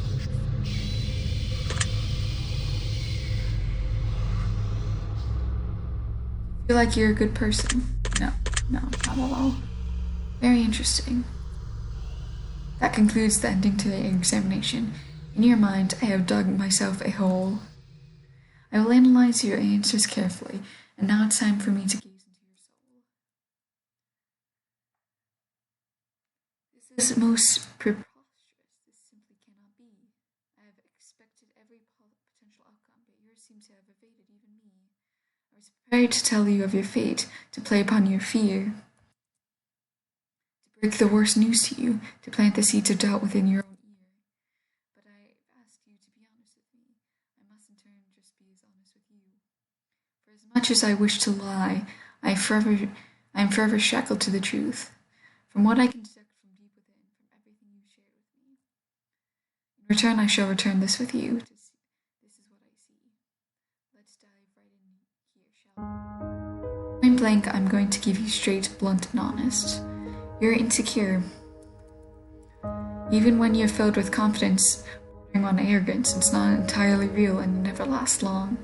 Feel like you're a good person? No, not at all. Very interesting. That concludes the ending to the examination. In your mind, I have dug myself a hole. I will analyze your answers carefully, and now it's time for me to gaze into your soul. This is most preposterous. This simply cannot be. I have expected every potential outcome, but yours seems to have evaded even me. I was prepared to tell you of your fate, to play upon your fear, to break the worst news to you, to plant the seeds of doubt within your own ear. But I asked you to be honest with me. I must in turn just be as honest with you. For as much as I wish to lie, I am forever shackled to the truth. From what I can detect from deep within, from everything you shared with me. In return, I shall return this with you. This is what I see. Let's dive right in here, shall we? Point blank, I'm going to give you straight, blunt, and honest. You're insecure. Even when you're filled with confidence, bordering on arrogance, it's not entirely real and never lasts long.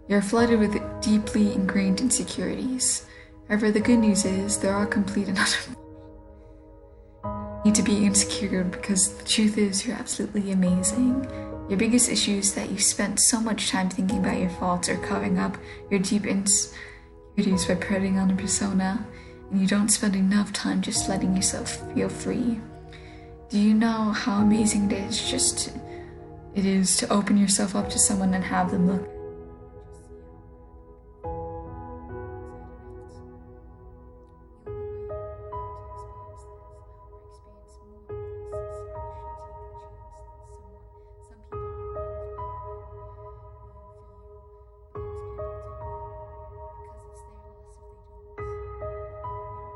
You're flooded with deeply ingrained insecurities. However, the good news is there are complete and utter. You need to be insecure because the truth is you're absolutely amazing. Your biggest issue is that you spent so much time thinking about your faults or covering up your deep insecurities by putting on a persona, and you don't spend enough time just letting yourself feel free. Do you know how amazing it is to open yourself up to someone and have them look?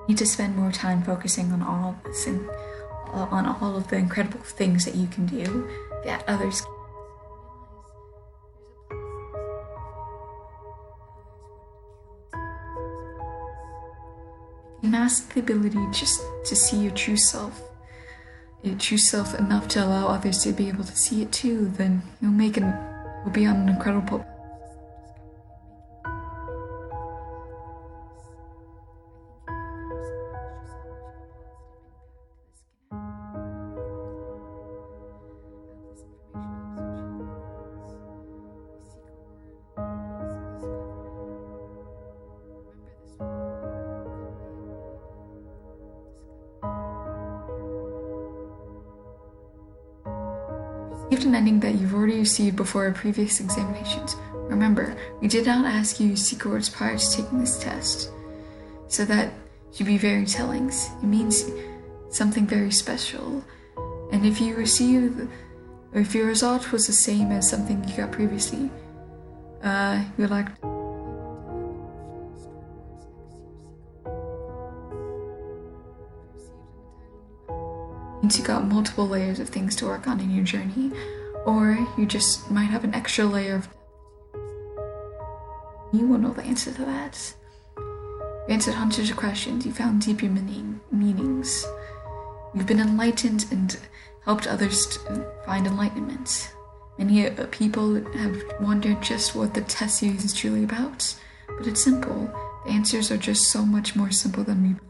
Need to spend more time focusing on all of this and on all of the incredible things that you can do that others can't. You master the ability just to see your true self enough to allow others to be able to see it too, then you'll be on an incredible path. Received an ending that you've already received before previous examinations. Remember, we did not ask you secret words prior to taking this test, so that should be very telling. It means something very special. And if your result was the same as something you got previously, you're like. Means you got multiple layers of things to work on in your journey, or you just might have an extra layer of depth. You will know the answer to that. You answered hundreds of questions, you found deeper meanings. You've been enlightened and helped others to find enlightenment. Many people have wondered just what the test series is truly about, but it's simple. The answers are just so much more simple than we believe.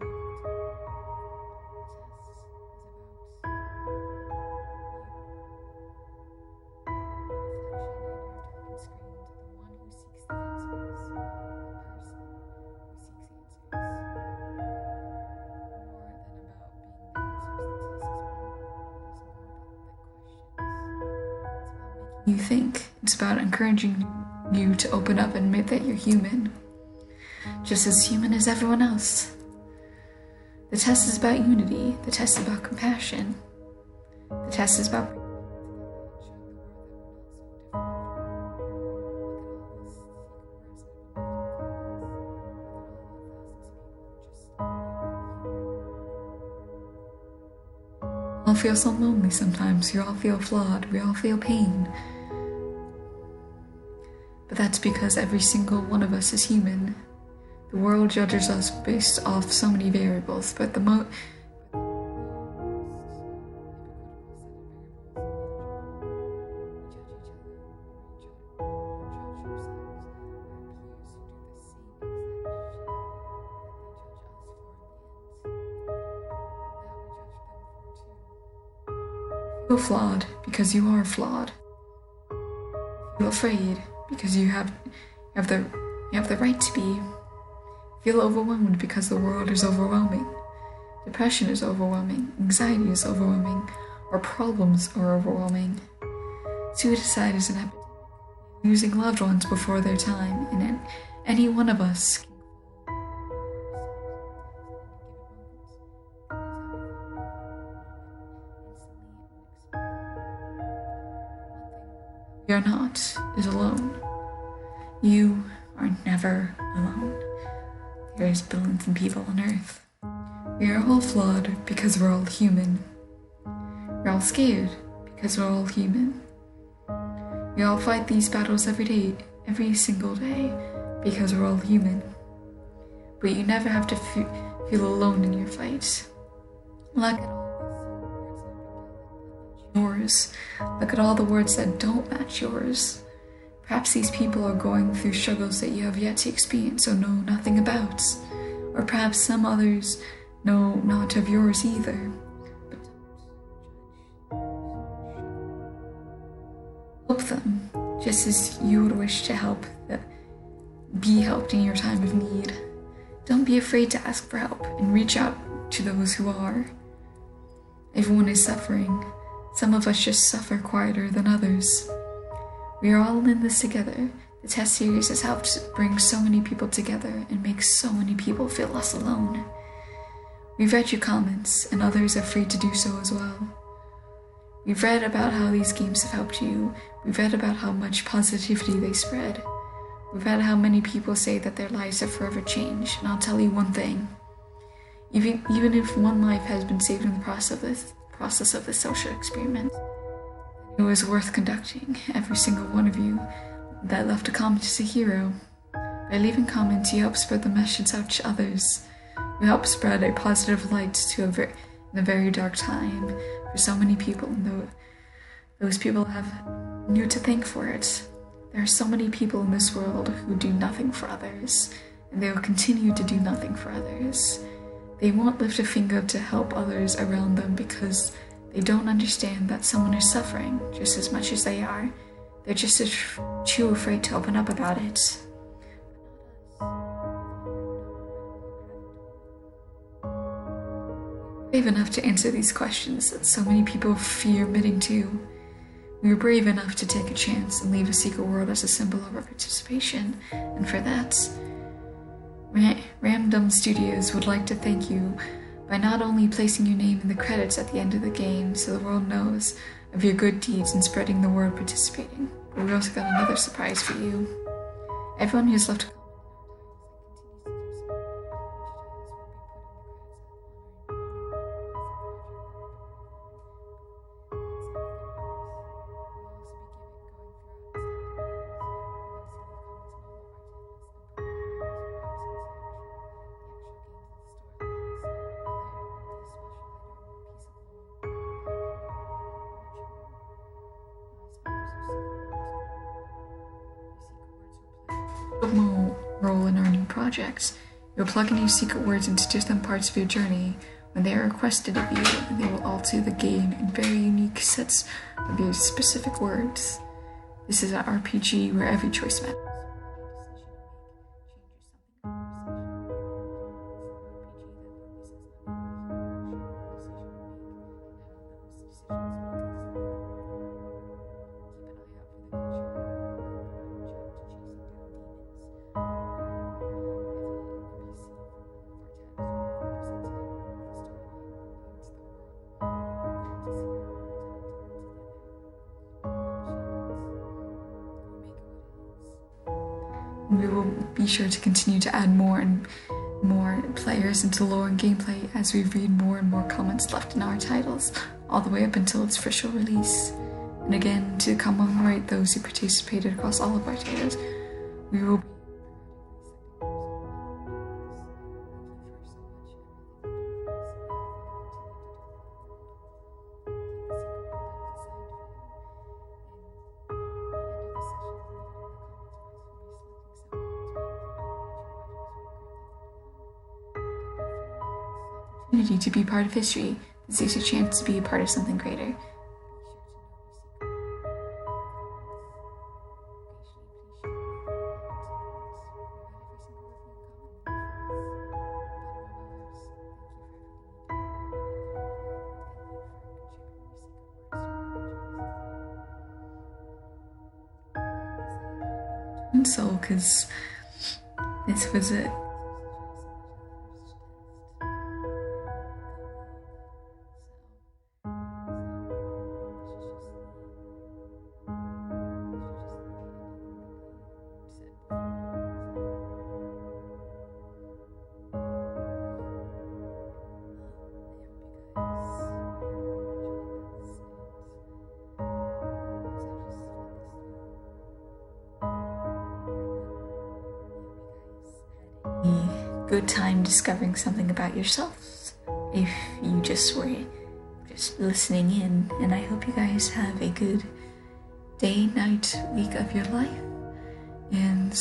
You think. It's about encouraging you to open up and admit that you're human, just as human as everyone else. The test is about unity. The test is about compassion. The test is about all feel so lonely sometimes. We all feel flawed. We all feel pain. But that's because every single one of us is human. The world judges us based off so many variables, but the feel flawed because you are flawed. Feel afraid because you have the right to be. Feel overwhelmed because the world is overwhelming. Depression is overwhelming. Anxiety is overwhelming. Our problems are overwhelming. Suicide is an epidemic. Losing loved ones before their time, and any one of us. We are not is alone. You are never alone. There's billions of people on Earth. We are all flawed because we're all human. We're all scared because we're all human. We all fight these battles every day, every single day, because we're all human. But you never have to feel alone in your fight. Look at yours. Look at all the words that don't match yours. Perhaps these people are going through struggles that you have yet to experience or know nothing about. Or perhaps some others know not of yours either. Help them, just as you would wish to be helped in your time of need. Don't be afraid to ask for help and reach out to those who are. Everyone is suffering. Some of us just suffer quieter than others. We are all in this together. The test series has helped bring so many people together and make so many people feel less alone. We've read your comments, and others are free to do so as well. We've read about how these games have helped you. We've read about how much positivity they spread. We've read how many people say that their lives have forever changed, and I'll tell you one thing. Even if one life has been saved in the process of this social experiment, it was worth conducting. Every single one of you that left a comment is a hero. By leaving comments, you help spread the message out to others. You help spread a positive light in a very dark time for so many people, and those people have you to thank for it. There are so many people in this world who do nothing for others, and they will continue to do nothing for others. They won't lift a finger to help others around them because they don't understand that someone is suffering just as much as they are. They're just too afraid to open up about it. Brave enough to answer these questions that so many people fear admitting to. We were brave enough to take a chance and leave a secret world as a symbol of our participation, and for that, Random Studios would like to thank you by not only placing your name in the credits at the end of the game so the world knows of your good deeds in spreading the word participating, but we also got another surprise for you. Everyone who's left a role in our new projects. You'll plug in your secret words into different parts of your journey. When they are requested of you, they will alter the game in very unique sets of your specific words. This is an RPG where every choice matters. We will be sure to continue to add more and more players into lore and gameplay as we read more and more comments left in our titles. all the way up until its official release. And again, to commemorate those who participated across all of our tales, we will be opportunity to be part of history. This is your chance to be a part of something greater. And so, because this was it. Good time discovering something about yourselves if you just were just listening in, and I hope you guys have a good day, night, week of your life, and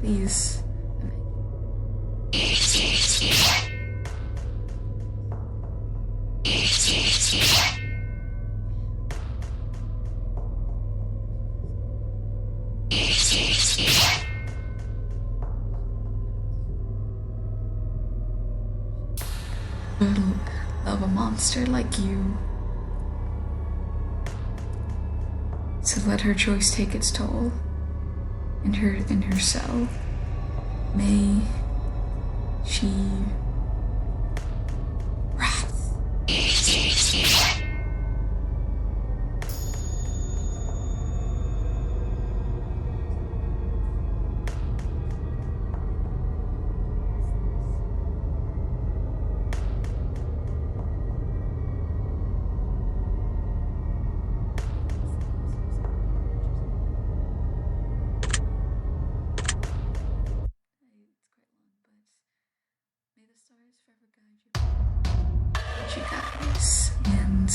please. Love a monster like you. So let her choice take its toll. In her cell. May she wrath. May the stars forever guide you guys, and